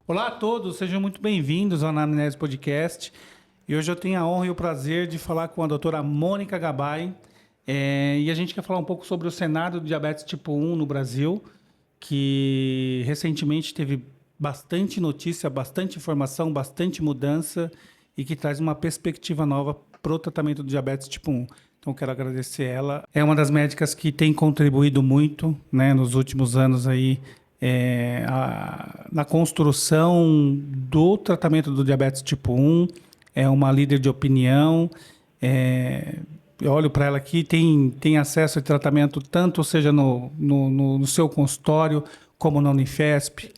Olá a todos, sejam muito bem-vindos ao Anamnese Podcast. E hoje eu tenho a honra e o prazer de falar com a doutora Mônica Gabay. E a gente quer falar um pouco sobre o cenário do diabetes tipo 1 no Brasil, que recentemente teve bastante notícia, bastante informação, bastante mudança e que traz uma perspectiva nova para o tratamento do diabetes tipo 1. Então, quero agradecer ela. É uma das médicas que tem contribuído muito, né, nos últimos anos aí, na construção do tratamento do diabetes tipo 1, é uma líder de opinião. Eu olho para ela aqui, tem acesso a tratamento tanto seja no seu consultório como na Unifesp.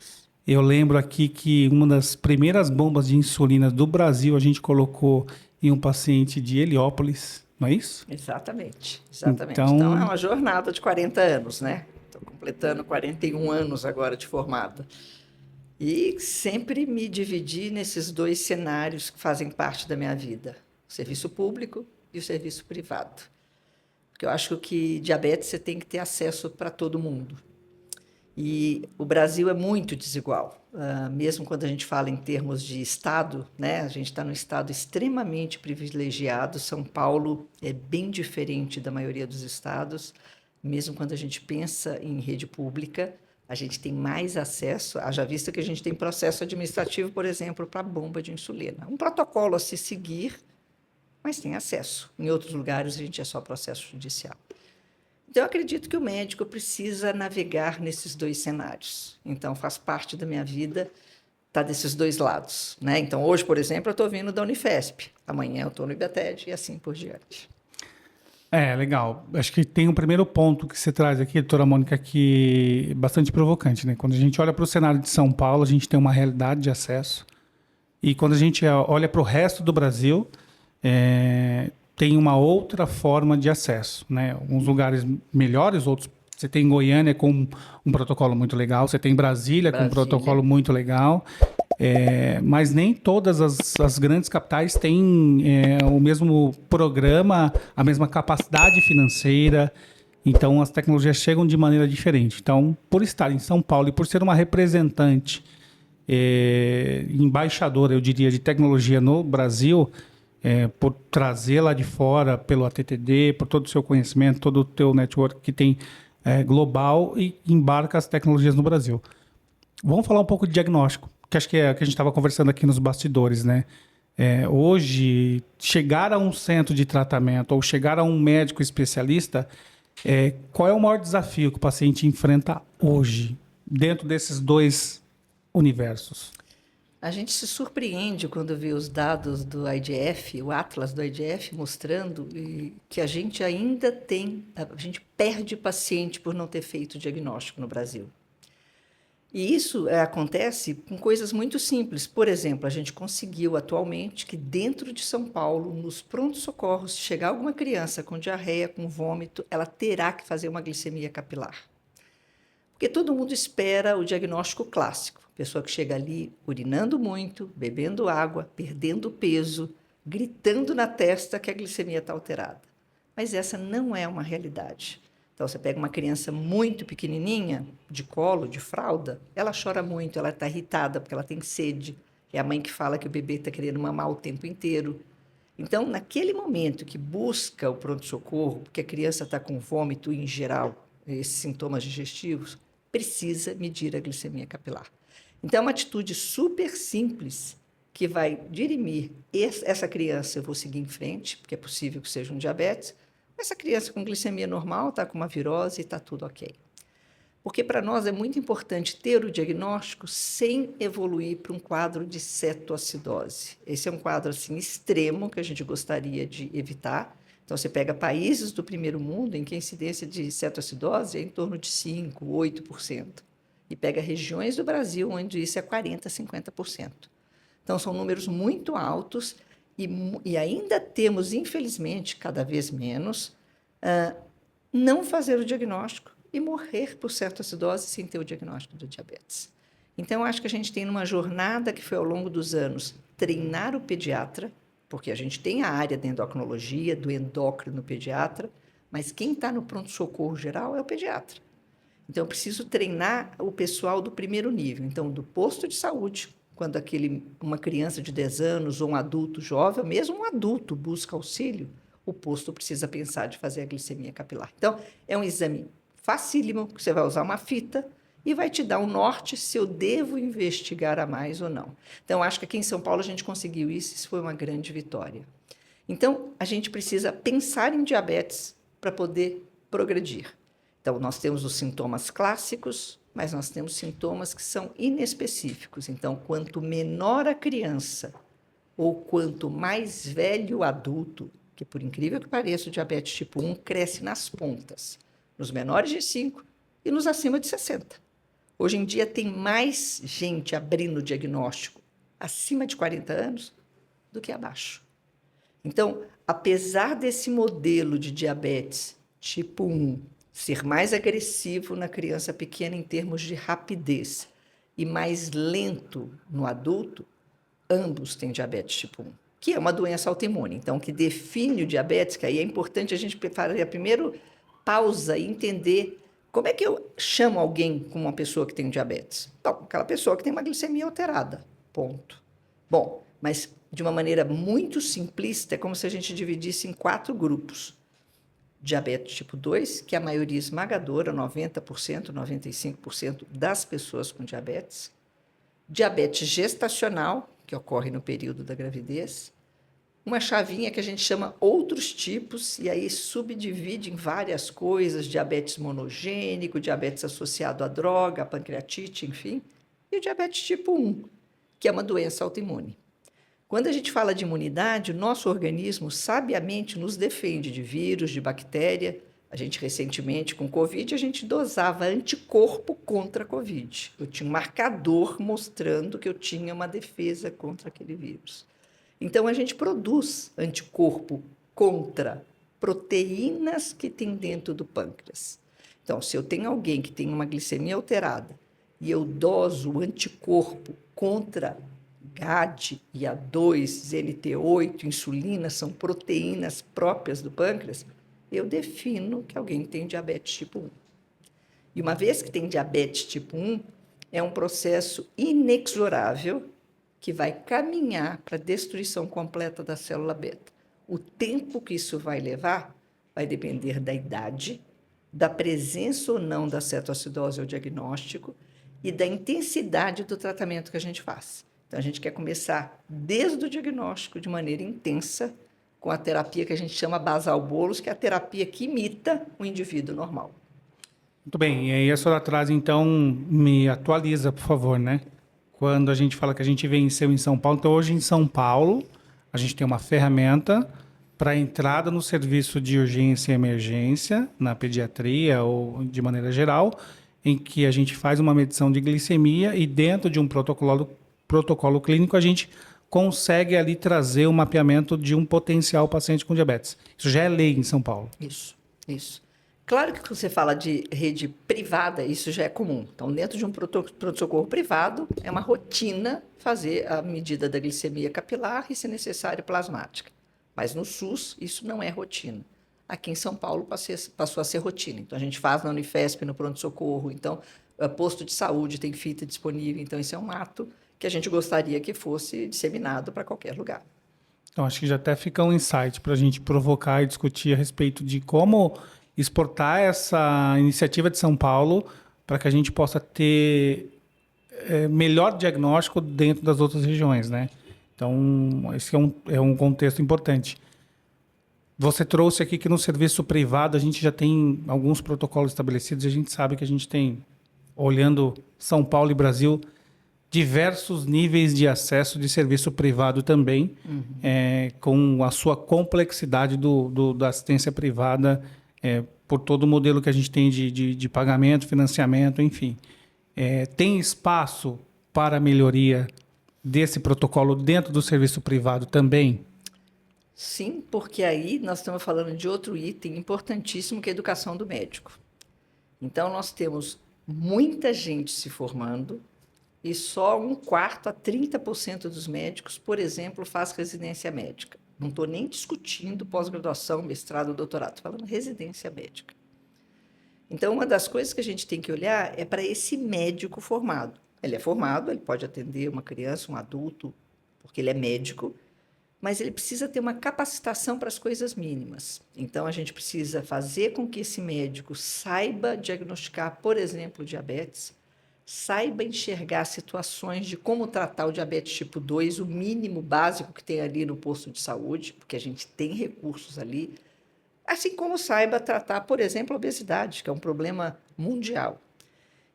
Eu lembro aqui que uma das primeiras bombas de insulina do Brasil a gente colocou em um paciente de Heliópolis, não é isso? Exatamente, exatamente. Então é Então, uma jornada de 40 anos, né? Estou completando 41 anos agora de formada. E sempre me dividi nesses dois cenários que fazem parte da minha vida: o serviço público e o serviço privado. Porque eu acho que diabetes você tem que ter acesso para todo mundo. E o Brasil é muito desigual. Mesmo quando a gente fala em termos de estado, né? A gente está num estado extremamente privilegiado. São Paulo é bem diferente da maioria dos estados. Mesmo quando a gente pensa em rede pública, a gente tem mais acesso, haja vista que a gente tem processo administrativo, por exemplo, para a bomba de insulina. Um protocolo a se seguir, mas tem acesso. Em outros lugares, a gente é só processo judicial. Então, eu acredito que o médico precisa navegar nesses dois cenários. Então, faz parte da minha vida estar desses dois lados, né? Então, hoje, por exemplo, eu estou vindo da Unifesp. Amanhã eu estou no IBETED e assim por diante. legal. Acho que tem um primeiro ponto que você traz aqui, doutora Mônica, que é bastante provocante, né? Quando a gente olha para o cenário de São Paulo, a gente tem uma realidade de acesso. E quando a gente olha para o resto do Brasil, tem uma outra forma de acesso, né? Alguns lugares melhores, outros. Você tem Goiânia com um protocolo muito legal, você tem Brasília com um Brasília. protocolo muito legal, mas nem todas as grandes capitais têm o mesmo programa, a mesma capacidade financeira. Então, as tecnologias chegam de maneira diferente. Então, por estar em São Paulo e por ser uma representante embaixadora, eu diria, de tecnologia no Brasil, por trazer lá de fora, pelo ATTD, por todo o seu conhecimento, todo o teu network que tem global e embarca as tecnologias no Brasil. Vamos falar um pouco de diagnóstico, que acho que é o que a gente estava conversando aqui nos bastidores, né? Hoje, chegar a um centro de tratamento ou chegar a um médico especialista, qual é o maior desafio que o paciente enfrenta hoje, dentro desses dois universos? A gente se surpreende quando vê os dados do IDF, o Atlas do IDF, mostrando que a gente ainda a gente perde paciente por não ter feito o diagnóstico no Brasil. E isso acontece com coisas muito simples. Por exemplo, a gente conseguiu atualmente que dentro de São Paulo, nos prontos-socorros, se chegar alguma criança com diarreia, com vômito, ela terá que fazer uma glicemia capilar. Porque todo mundo espera o diagnóstico clássico. Pessoa que chega ali urinando muito, bebendo água, perdendo peso, gritando na testa que a glicemia está alterada. Mas essa não é uma realidade. Então, você pega uma criança muito pequenininha, de colo, de fralda, ela chora muito, ela está irritada porque ela tem sede. É a mãe que fala que o bebê está querendo mamar o tempo inteiro. Então, naquele momento que busca o pronto-socorro, porque a criança está com vômito em geral, esses sintomas digestivos, precisa medir a glicemia capilar. Então, é uma atitude super simples que vai dirimir essa criança, eu vou seguir em frente, porque é possível que seja um diabetes. Essa criança com glicemia normal está com uma virose e está tudo ok. Porque para nós é muito importante ter o diagnóstico sem evoluir para um quadro de cetoacidose. Esse é um quadro assim, extremo que a gente gostaria de evitar. Então, você pega países do primeiro mundo em que a incidência de cetoacidose é em torno de 5%, 8%. E pega regiões do Brasil onde isso é 40%, 50%. Então, são números muito altos e ainda temos, infelizmente, cada vez menos, não fazer o diagnóstico e morrer por cetoacidose sem ter o diagnóstico do diabetes. Então, eu acho que a gente tem uma jornada que foi ao longo dos anos treinar o pediatra, porque a gente tem a área da endocrinologia, do endócrino pediatra, mas quem está no pronto-socorro geral é o pediatra. Então, eu preciso treinar o pessoal do primeiro nível, então, do posto de saúde, quando uma criança de 10 anos ou um adulto jovem, ou mesmo um adulto busca auxílio, o posto precisa pensar de fazer a glicemia capilar. Então, é um exame facílimo, que você vai usar uma fita e vai te dar um norte se eu devo investigar a mais ou não. Então, acho que aqui em São Paulo a gente conseguiu isso foi uma grande vitória. Então, a gente precisa pensar em diabetes para poder progredir. Então, nós temos os sintomas clássicos, mas nós temos sintomas que são inespecíficos. Então, quanto menor a criança ou quanto mais velho o adulto, que por incrível que pareça, o diabetes tipo 1 cresce nas pontas, nos menores de 5 e nos acima de 60. Hoje em dia tem mais gente abrindo diagnóstico acima de 40 anos do que abaixo. Então, apesar desse modelo de diabetes tipo 1 ser mais agressivo na criança pequena em termos de rapidez e mais lento no adulto, ambos têm diabetes tipo 1, que é uma doença autoimune. Então, o que define o diabetes, que aí é importante a gente fazer a primeira pausa e entender como é que eu chamo alguém como uma pessoa que tem diabetes. Então, aquela pessoa que tem uma glicemia alterada, ponto. Bom, mas de uma maneira muito simplista, é como se a gente dividisse em 4 grupos. Diabetes tipo 2, que é a maioria esmagadora, 90%, 95% das pessoas com diabetes. Diabetes gestacional, que ocorre no período da gravidez. Uma chavinha que a gente chama outros tipos, e aí subdivide em várias coisas, diabetes monogênico, diabetes associado à droga, à pancreatite, enfim. E o diabetes tipo 1, que é uma doença autoimune. Quando a gente fala de imunidade, o nosso organismo sabiamente nos defende de vírus, de bactéria. A gente recentemente, com Covid, a gente dosava anticorpo contra a Covid. Eu tinha um marcador mostrando que eu tinha uma defesa contra aquele vírus. Então, a gente produz anticorpo contra proteínas que tem dentro do pâncreas. Então, se eu tenho alguém que tem uma glicemia alterada e eu doso o anticorpo contra GAD, IA2, ZNT8, insulina, são proteínas próprias do pâncreas, eu defino que alguém tem diabetes tipo 1. E uma vez que tem diabetes tipo 1, é um processo inexorável que vai caminhar para a destruição completa da célula beta. O tempo que isso vai levar vai depender da idade, da presença ou não da cetoacidose ao diagnóstico e da intensidade do tratamento que a gente faz. Então, a gente quer começar desde o diagnóstico de maneira intensa, com a terapia que a gente chama basal-bolus, que é a terapia que imita o indivíduo normal. Muito bem, e aí a senhora traz, então, me atualiza, por favor, né? Quando a gente fala que a gente venceu em São Paulo, então hoje em São Paulo, a gente tem uma ferramenta para entrada no serviço de urgência e emergência, na pediatria ou de maneira geral, em que a gente faz uma medição de glicemia e dentro de um protocolo clínico a gente consegue ali trazer o mapeamento de um potencial paciente com diabetes. Isso já é lei em São Paulo. Isso. Claro que quando você fala de rede privada, isso já é comum. Então, dentro de um pronto-socorro privado, é uma rotina fazer a medida da glicemia capilar e, se necessário, plasmática. Mas no SUS, isso não é rotina. Aqui em São Paulo passou a ser rotina. Então, a gente faz na Unifesp, no pronto-socorro. Então, posto de saúde tem fita disponível. Então, isso é um ato que a gente gostaria que fosse disseminado para qualquer lugar. Então, acho que já até fica um insight para a gente provocar e discutir a respeito de como exportar essa iniciativa de São Paulo para que a gente possa ter melhor diagnóstico dentro das outras regiões, né? Então, esse é um contexto importante. Você trouxe aqui que no serviço privado a gente já tem alguns protocolos estabelecidos e a gente sabe que a gente tem, olhando São Paulo e Brasil, diversos níveis de acesso de serviço privado também, com a sua complexidade da assistência privada, por todo o modelo que a gente tem de pagamento, financiamento, enfim. Tem espaço para melhoria desse protocolo dentro do serviço privado também? Sim, porque aí nós estamos falando de outro item importantíssimo, que é a educação do médico. Então, nós temos muita gente se formando e só 1/4 a 30% dos médicos, por exemplo, faz residência médica. Não estou nem discutindo pós-graduação, mestrado, doutorado, estou falando residência médica. Então, uma das coisas que a gente tem que olhar é para esse médico formado. Ele é formado, ele pode atender uma criança, um adulto, porque ele é médico, mas ele precisa ter uma capacitação para as coisas mínimas. Então, a gente precisa fazer com que esse médico saiba diagnosticar, por exemplo, diabetes, saiba enxergar situações de como tratar o diabetes tipo 2, o mínimo básico que tem ali no posto de saúde, porque a gente tem recursos ali, assim como saiba tratar, por exemplo, a obesidade, que é um problema mundial.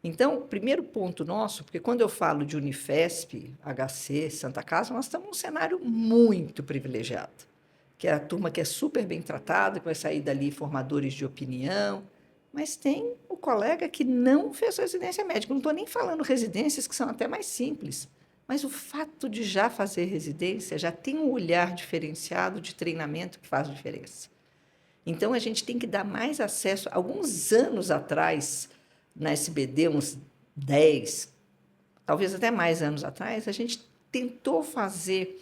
Então, o primeiro ponto nosso, porque quando eu falo de Unifesp, HC, Santa Casa, nós estamos num cenário muito privilegiado, que é a turma que é super bem tratada, que vai sair dali formadores de opinião, mas tem o colega que não fez residência médica. Não estou nem falando residências que são até mais simples, mas o fato de já fazer residência já tem um olhar diferenciado de treinamento que faz diferença. Então, a gente tem que dar mais acesso. Alguns anos atrás, na SBD, uns 10, talvez até mais anos atrás, a gente tentou fazer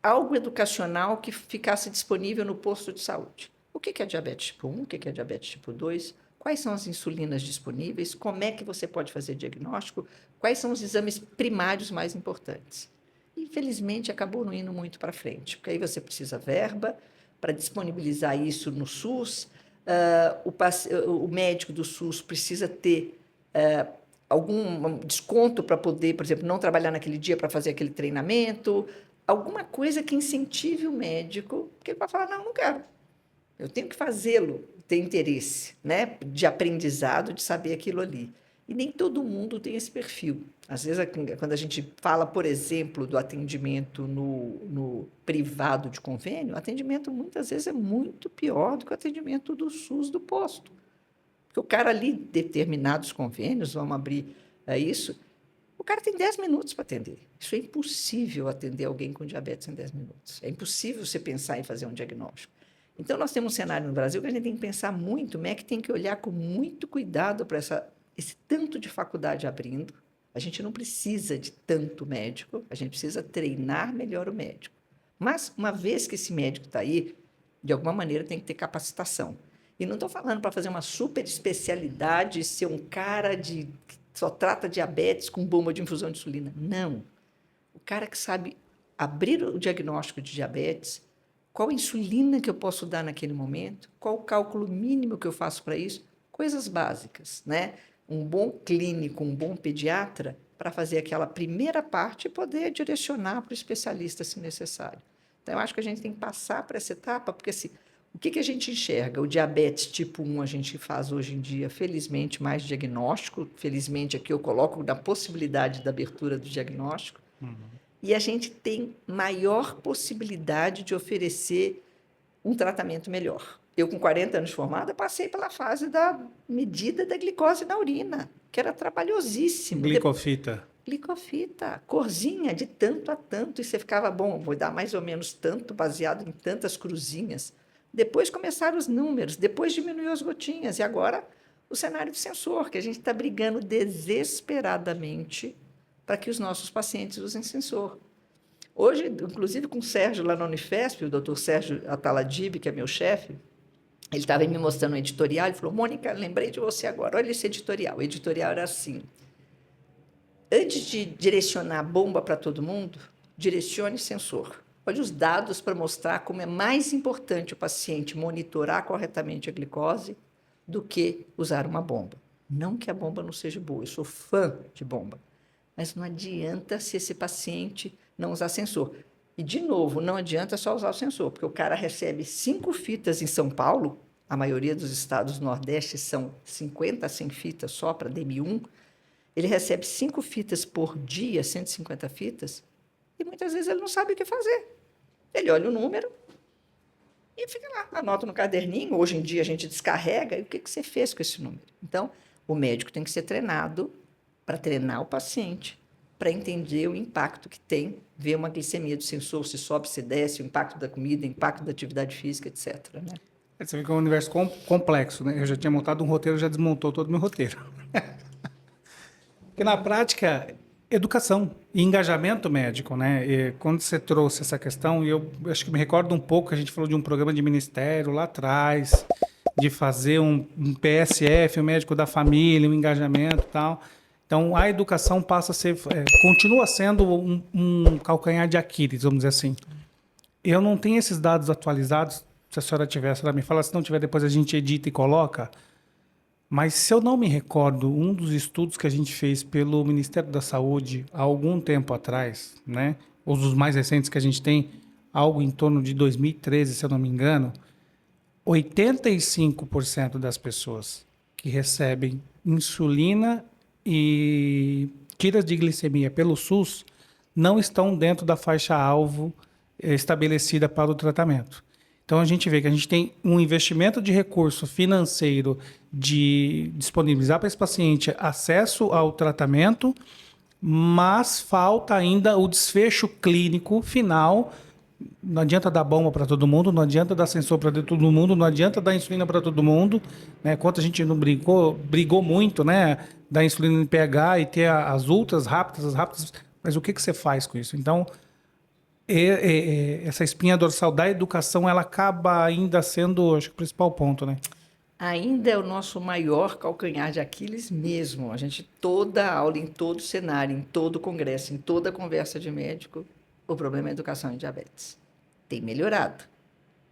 algo educacional que ficasse disponível no posto de saúde. O que é diabetes tipo 1? O que é diabetes tipo 2? Quais são as insulinas disponíveis? Como é que você pode fazer diagnóstico? Quais são os exames primários mais importantes? Infelizmente, acabou não indo muito para frente, porque aí você precisa verba para disponibilizar isso no SUS. O médico do SUS precisa ter algum desconto para poder, por exemplo, não trabalhar naquele dia para fazer aquele treinamento, alguma coisa que incentive o médico, porque ele vai falar, não quero, eu tenho que fazê-lo, ter interesse, né, de aprendizado, de saber aquilo ali. E nem todo mundo tem esse perfil. Às vezes, quando a gente fala, por exemplo, do atendimento no privado de convênio, o atendimento muitas vezes é muito pior do que o atendimento do SUS do posto. Porque o cara ali, determinados convênios, vamos abrir isso, o cara tem 10 minutos para atender. Isso é impossível atender alguém com diabetes em 10 minutos. É impossível você pensar em fazer um diagnóstico. Então, nós temos um cenário no Brasil que a gente tem que pensar muito, o MEC tem que olhar com muito cuidado para esse tanto de faculdade abrindo. A gente não precisa de tanto médico, a gente precisa treinar melhor o médico. Mas, uma vez que esse médico está aí, de alguma maneira tem que ter capacitação. E não estou falando para fazer uma super especialidade, ser um cara que só trata diabetes com bomba de infusão de insulina. Não. O cara que sabe abrir o diagnóstico de diabetes, qual insulina que eu posso dar naquele momento, qual o cálculo mínimo que eu faço para isso, coisas básicas, né? Um bom clínico, um bom pediatra, para fazer aquela primeira parte e poder direcionar para o especialista, se necessário. Então, eu acho que a gente tem que passar por essa etapa, porque assim, o que a gente enxerga? O diabetes tipo 1 a gente faz hoje em dia, felizmente, mais diagnóstico. Felizmente, aqui eu coloco da possibilidade da abertura do diagnóstico. E a gente tem maior possibilidade de oferecer um tratamento melhor. Eu, com 40 anos de formada, passei pela fase da medida da glicose na urina, que era trabalhosíssimo. Glicofita. Glicofita, corzinha de tanto a tanto, e você ficava, bom, vou dar mais ou menos tanto, baseado em tantas cruzinhas. Depois começaram os números, depois diminuiu as gotinhas, e agora o cenário de sensor, que a gente está brigando desesperadamente para que os nossos pacientes usem sensor. Hoje, inclusive com o Sérgio lá na Unifesp, o doutor Sérgio Ataladib, que é meu chefe, ele estava me mostrando um editorial, ele falou, Mônica, lembrei de você agora, olha esse editorial. O editorial era assim, antes de direcionar bomba para todo mundo, direcione sensor. Olha os dados para mostrar como é mais importante o paciente monitorar corretamente a glicose do que usar uma bomba. Não que a bomba não seja boa, eu sou fã de bomba, mas não adianta se esse paciente não usar sensor. E, de novo, não adianta só usar o sensor, porque o cara recebe 5 fitas em São Paulo, a maioria dos estados do Nordeste são 50 a 100 fitas só para DM1, ele recebe 5 fitas por dia, 150 fitas, e muitas vezes ele não sabe o que fazer. Ele olha o número e fica lá, anota no caderninho, hoje em dia a gente descarrega, e o que você fez com esse número? Então, o médico tem que ser treinado para treinar o paciente, para entender o impacto que tem, ver uma glicemia do sensor, se sobe, se desce, o impacto da comida, o impacto da atividade física, etc. Né? Você vê que é um universo complexo, né? Eu já tinha montado um roteiro, já desmontou todo o meu roteiro. Porque na prática, educação e engajamento médico, né? E quando você trouxe essa questão, e eu acho que me recordo um pouco, a gente falou de um programa de ministério lá atrás, de fazer um PSF, o médico da família, um engajamento e tal. Então, a educação passa a ser, continua sendo um calcanhar de Aquiles, vamos dizer assim. Eu não tenho esses dados atualizados. Se a senhora tiver, a senhora me fala. Se não tiver, depois a gente edita e coloca. Mas se eu não me recordo, um dos estudos que a gente fez pelo Ministério da Saúde há algum tempo atrás, né? Ou dos mais recentes que a gente tem, algo em torno de 2013, se eu não me engano, 85% das pessoas que recebem insulina e tiras de glicemia pelo SUS não estão dentro da faixa-alvo estabelecida para o tratamento. Então a gente vê que a gente tem um investimento de recurso financeiro de disponibilizar para esse paciente acesso ao tratamento, mas falta ainda o desfecho clínico final. Não adianta dar bomba para todo mundo, não adianta dar sensor para todo mundo, não adianta dar insulina para todo mundo, né? Quanto a gente não brigou muito, né? Da insulina em pH e ter as ultras rápidas, as rápidas, mas o que você faz com isso? Então, essa espinha dorsal da educação, ela acaba ainda sendo, acho que, o principal ponto, né? Ainda é o nosso maior calcanhar de Aquiles mesmo. A gente, toda aula, em todo cenário, em todo congresso, em toda conversa de médico, o problema é a educação em diabetes. Tem melhorado,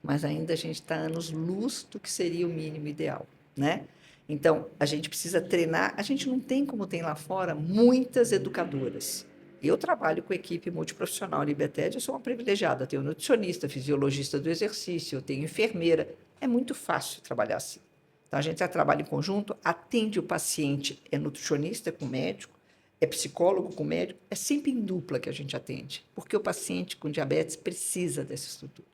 mas ainda a gente está anos-luz do que seria o mínimo ideal, né? Então, a gente precisa treinar. A gente não tem, como tem lá fora, muitas educadoras. Eu trabalho com equipe multiprofissional em IBETED, eu sou uma privilegiada. Eu tenho nutricionista, fisiologista do exercício, eu tenho enfermeira. É muito fácil trabalhar assim. Então, a gente trabalha em conjunto, atende o paciente, é nutricionista com médico, é psicólogo com médico, é sempre em dupla que a gente atende, porque o paciente com diabetes precisa dessa estrutura.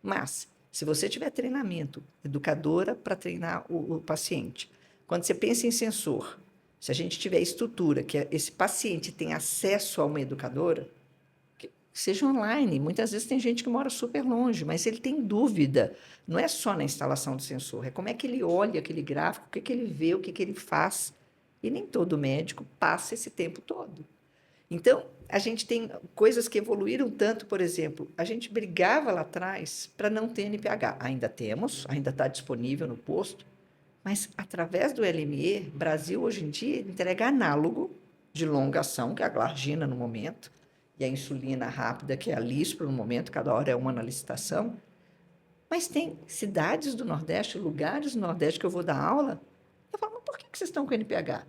Mas, se você tiver treinamento, educadora para treinar o paciente, quando você pensa em sensor, se a gente tiver estrutura, que esse paciente tem acesso a uma educadora, que seja online, muitas vezes tem gente que mora super longe, mas ele tem dúvida, não é só na instalação do sensor, é como é que ele olha aquele gráfico, o que ele vê, o que ele faz, e nem todo médico passa esse tempo todo. Então, a gente tem coisas que evoluíram tanto, por exemplo, a gente brigava lá atrás para não ter NPH. Ainda temos, ainda está disponível no posto, mas através do LME, Brasil hoje em dia entrega análogo de longa ação, que é a glargina no momento, e a insulina rápida, que é a Lispro no momento, cada hora é uma na licitação. Mas tem cidades do Nordeste, lugares do Nordeste que eu vou dar aula, eu falo, mas por que vocês estão com NPH?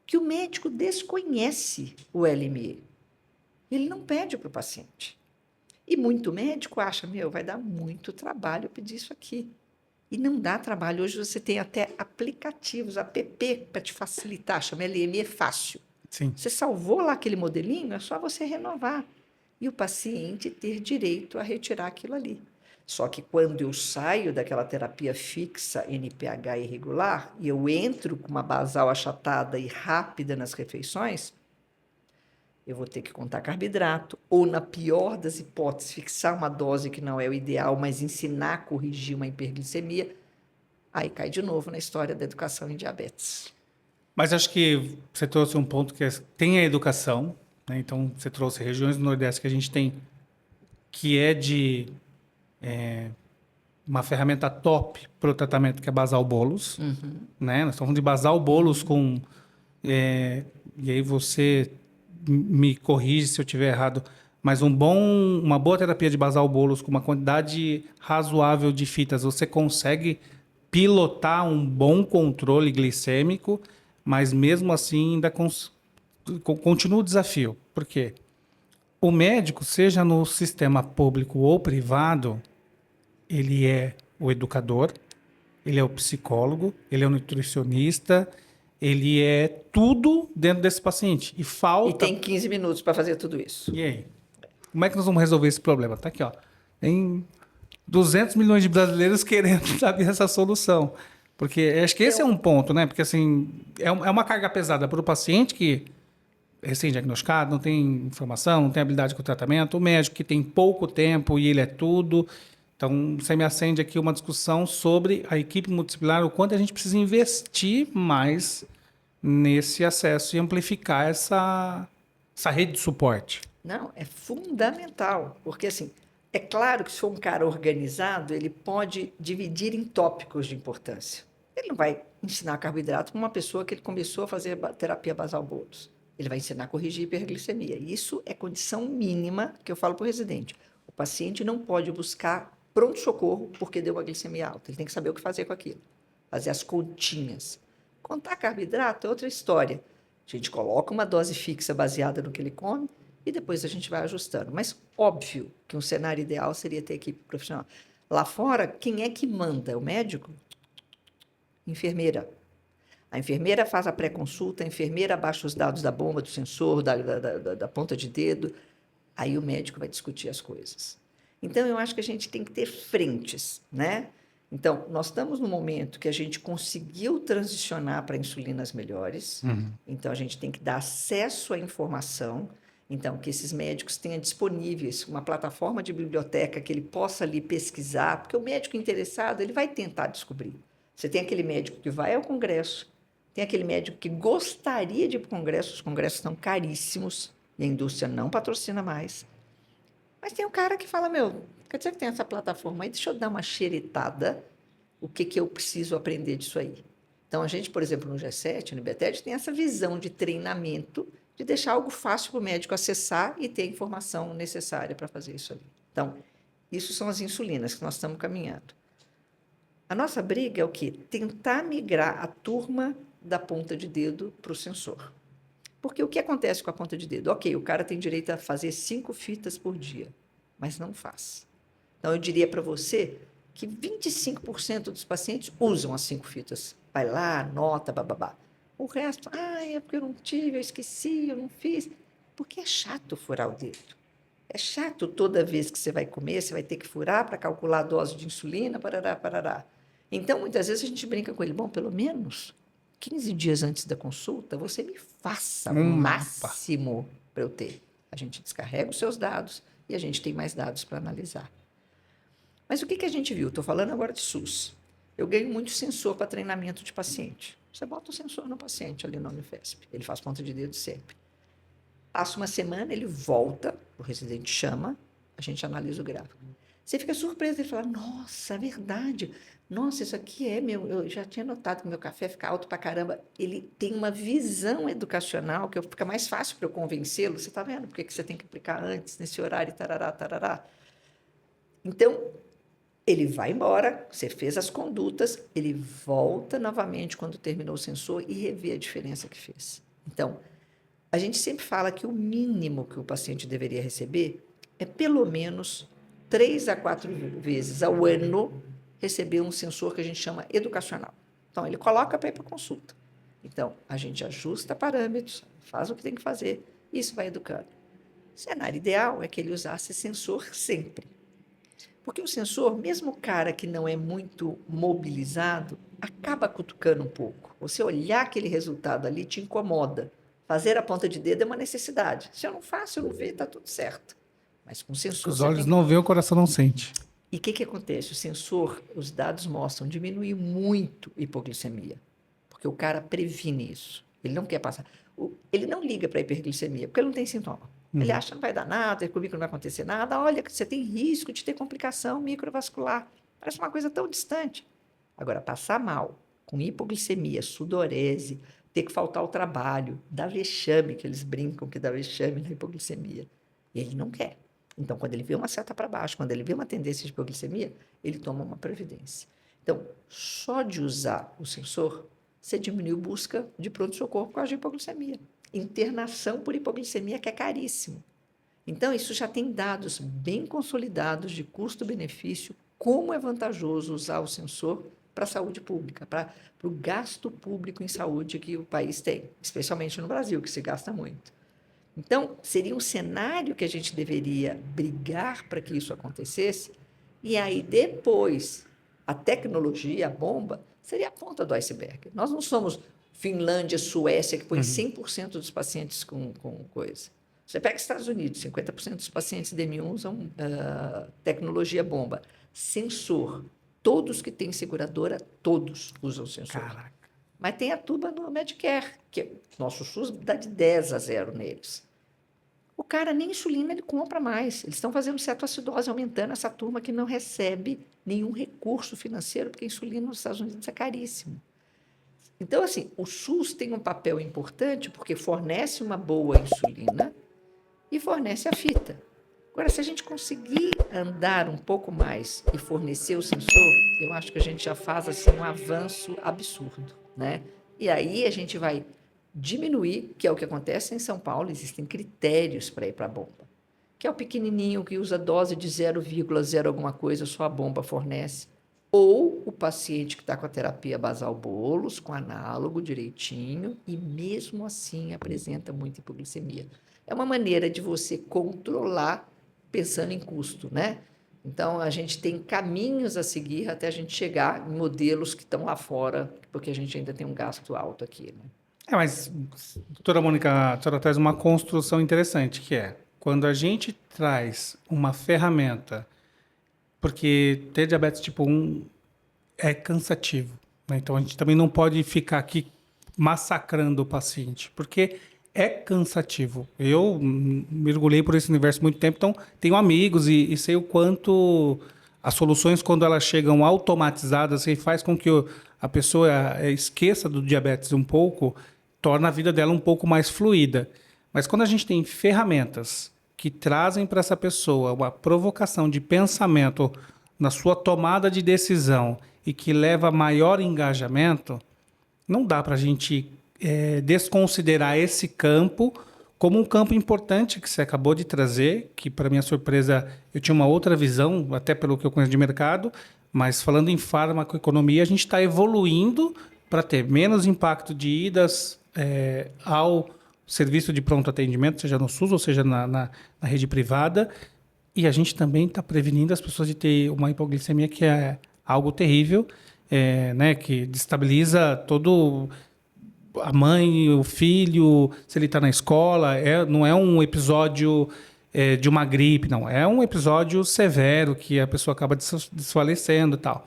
Que o médico desconhece o LME. Ele não pede para o paciente. E muito médico acha, vai dar muito trabalho pedir isso aqui. E não dá trabalho. Hoje você tem até aplicativos, app, para te facilitar, chama LME Fácil. Sim. Você salvou lá aquele modelinho, é só você renovar. E o paciente ter direito a retirar aquilo ali. Só que quando eu saio daquela terapia fixa NPH irregular e eu entro com uma basal achatada e rápida nas refeições, eu vou ter que contar carboidrato, ou, na pior das hipóteses, fixar uma dose que não é o ideal, mas ensinar a corrigir uma hiperglicemia. Aí cai de novo na história da educação em diabetes. Mas acho que você trouxe um ponto que tem a educação, né? Então, você trouxe regiões do Nordeste que a gente tem, que é de uma ferramenta top para o tratamento, que é Basal Bolus. Né? Nós estamos falando de Basal Bolus com... e aí você me corrige se eu estiver errado, mas uma boa terapia de Basal Bolus com uma quantidade razoável de fitas, você consegue pilotar um bom controle glicêmico, mas mesmo assim ainda continua o desafio. Por quê? O médico, seja no sistema público ou privado, ele é o educador, ele é o psicólogo, ele é o nutricionista, ele é tudo dentro desse paciente. E falta... E tem 15 minutos para fazer tudo isso. E aí? Como é que nós vamos resolver esse problema? Tá aqui, ó. Tem 200 milhões de brasileiros querendo saber essa solução. Porque acho que esse é um ponto, né? Porque, assim, é uma carga pesada para o paciente que é recém-diagnosticado, não tem informação, não tem habilidade com o tratamento, o médico que tem pouco tempo e ele é tudo. Então, você me acende aqui uma discussão sobre a equipe multidisciplinar, o quanto a gente precisa investir mais nesse acesso e amplificar essa rede de suporte. Não, é fundamental, porque assim, é claro que se for um cara organizado, ele pode dividir em tópicos de importância. Ele não vai ensinar carboidrato para uma pessoa que ele começou a fazer terapia basal Boltz. Ele vai ensinar a corrigir hiperglicemia. Isso é condição mínima que eu falo para o residente. O paciente não pode buscar pronto-socorro porque deu uma glicemia alta. Ele tem que saber o que fazer com aquilo. Fazer as continhas. Contar carboidrato é outra história. A gente coloca uma dose fixa baseada no que ele come e depois a gente vai ajustando. Mas óbvio que um cenário ideal seria ter equipe profissional. Lá fora, quem é que manda? O médico? Enfermeira. A enfermeira faz a pré-consulta, a enfermeira baixa os dados da bomba, do sensor, da ponta de dedo. Aí o médico vai discutir as coisas. Então, eu acho que a gente tem que ter frentes, né? Então, nós estamos no momento que a gente conseguiu transicionar para insulinas melhores. Então, a gente tem que dar acesso à informação. Então, que esses médicos tenham disponíveis uma plataforma de biblioteca que ele possa ali pesquisar, porque o médico interessado, ele vai tentar descobrir. Você tem aquele médico que vai ao congresso, tem aquele médico que gostaria de ir para o congresso, os congressos estão caríssimos e a indústria não patrocina mais. Mas tem um cara que fala, meu, quer dizer que tem essa plataforma aí, deixa eu dar uma xeretada, o que eu preciso aprender disso aí. Então, a gente, por exemplo, no G7, no IBTED, tem essa visão de treinamento, de deixar algo fácil para o médico acessar e ter a informação necessária para fazer isso ali. Então, isso são as insulinas que nós estamos caminhando. A nossa briga é o quê? Tentar migrar a turma da ponta de dedo para o sensor. Porque o que acontece com a ponta de dedo? Ok, o cara tem direito a fazer 5 fitas por dia, mas não faz. Então, eu diria para você que 25% dos pacientes usam as 5 fitas. Vai lá, anota, bababá. O resto, é porque eu não tive, eu esqueci, eu não fiz. Porque é chato furar o dedo. É chato toda vez que você vai comer, você vai ter que furar para calcular a dose de insulina, parará, parará. Então, muitas vezes a gente brinca com ele, bom, pelo menos 15 dias antes da consulta, você me faça o máximo para eu ter. A gente descarrega os seus dados e a gente tem mais dados para analisar. Mas o que a gente viu? Estou falando agora de SUS. Eu ganho muito sensor para treinamento de paciente. Você bota o sensor no paciente ali no Unifesp. Ele faz ponta de dedo sempre. Passa uma semana, ele volta, o residente chama, a gente analisa o gráfico. Você fica surpreso, ele fala, nossa, é verdade. Nossa, isso aqui é meu... Eu já tinha notado que meu café fica alto pra caramba. Ele tem uma visão educacional que fica mais fácil para eu convencê-lo. Você está vendo por que você tem que aplicar antes, nesse horário, tarará, tarará. Então, ele vai embora, você fez as condutas, ele volta novamente quando terminou o sensor e revê a diferença que fez. Então, a gente sempre fala que o mínimo que o paciente deveria receber é pelo menos 3 a 4 vezes ao ano receber um sensor que a gente chama educacional. Então, ele coloca para ir para consulta. Então, a gente ajusta parâmetros, faz o que tem que fazer, e isso vai educando. O cenário ideal é que ele usasse sensor sempre. Porque o sensor, mesmo o cara que não é muito mobilizado, acaba cutucando um pouco. Você olhar aquele resultado ali te incomoda. Fazer a ponta de dedo é uma necessidade. Se eu não faço, eu não vejo, está tudo certo. Mas com o sensor... Os olhos não veem, o coração não sente. E o que acontece? O sensor, os dados mostram, diminui muito a hipoglicemia. Porque o cara previne isso. Ele não quer passar... Ele não liga para a hiperglicemia, porque ele não tem sintoma. Ele acha que não vai dar nada, comigo não vai acontecer nada. Olha, você tem risco de ter complicação microvascular. Parece uma coisa tão distante. Agora, passar mal, com hipoglicemia, sudorese, ter que faltar ao trabalho, dar vexame, que eles brincam que dá vexame na hipoglicemia. Ele não quer. Então, quando ele vê uma seta para baixo, quando ele vê uma tendência de hipoglicemia, ele toma uma previdência. Então, só de usar o sensor, você diminui a busca de pronto-socorro por causa de hipoglicemia. Internação por hipoglicemia, que é caríssimo. Então, isso já tem dados bem consolidados de custo-benefício, como é vantajoso usar o sensor para a saúde pública, para o gasto público em saúde que o país tem, especialmente no Brasil, que se gasta muito. Então, seria um cenário que a gente deveria brigar para que isso acontecesse, e aí depois, a tecnologia, a bomba, seria a ponta do iceberg. Nós não somos Finlândia, Suécia, que põe 100% dos pacientes com coisa. Você pega Estados Unidos, 50% dos pacientes DM1 usam tecnologia bomba. Sensor. Todos que têm seguradora, todos usam sensor. Caraca. Mas tem a tuba no Medicare, que nosso SUS dá de 10-0 neles. O cara nem insulina ele compra mais. Eles estão fazendo cetoacidose, aumentando essa turma que não recebe nenhum recurso financeiro, porque a insulina nos Estados Unidos é caríssimo. Então, assim, o SUS tem um papel importante porque fornece uma boa insulina e fornece a fita. Agora, se a gente conseguir andar um pouco mais e fornecer o sensor, eu acho que a gente já faz assim, um avanço absurdo, né? E aí a gente vai diminuir, que é o que acontece em São Paulo, existem critérios para ir para a bomba, que é o pequenininho que usa dose de 0,0 alguma coisa, só a bomba fornece, ou o paciente que está com a terapia basal bolos, com análogo direitinho, e mesmo assim apresenta muita hipoglicemia. É uma maneira de você controlar pensando em custo, né? Então, a gente tem caminhos a seguir até a gente chegar em modelos que estão lá fora, porque a gente ainda tem um gasto alto aqui, né? Mas, doutora Mônica, a senhora traz uma construção interessante, que é quando a gente traz uma ferramenta, porque ter diabetes tipo 1 é cansativo, né? Então a gente também não pode ficar aqui massacrando o paciente, porque é cansativo. Eu mergulhei por esse universo há muito tempo, então tenho amigos e sei o quanto as soluções, quando elas chegam automatizadas, e faz com que a pessoa esqueça do diabetes um pouco, torna a vida dela um pouco mais fluida. Mas quando a gente tem ferramentas que trazem para essa pessoa uma provocação de pensamento na sua tomada de decisão e que leva a maior engajamento, não dá para a gente desconsiderar esse campo como um campo importante que você acabou de trazer, que para minha surpresa eu tinha uma outra visão, até pelo que eu conheço de mercado, mas falando em farmacoeconomia, a gente está evoluindo para ter menos impacto de idas ao serviço de pronto atendimento, seja no SUS ou seja na rede privada, e a gente também está prevenindo as pessoas de ter uma hipoglicemia que é algo terrível, né, que destabiliza todo a mãe, o filho, se ele está na escola. Não é um episódio de uma gripe, não. É um episódio severo que a pessoa acaba desfalecendo e tal.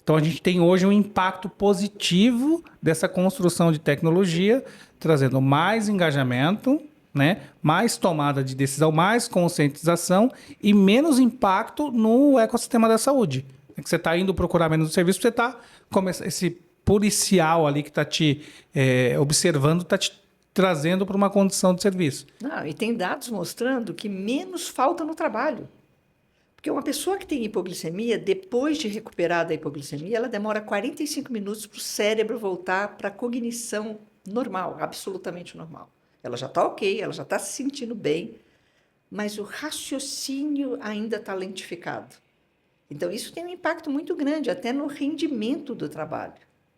Então, a gente tem hoje um impacto positivo dessa construção de tecnologia, trazendo mais engajamento, né? Mais tomada de decisão, mais conscientização e menos impacto no ecossistema da saúde. É que você está indo procurar menos serviço, você está esse policial ali que está te observando, está te trazendo para uma condição de serviço. Não, e tem dados mostrando que menos falta no trabalho. Porque uma pessoa que tem hipoglicemia, depois de recuperar da hipoglicemia, ela demora 45 minutos para o cérebro voltar para a cognição normal, absolutamente normal. Ela já está ok, ela já está se sentindo bem, mas o raciocínio ainda está lentificado. Então, isso tem um impacto muito grande, até no rendimento do trabalho,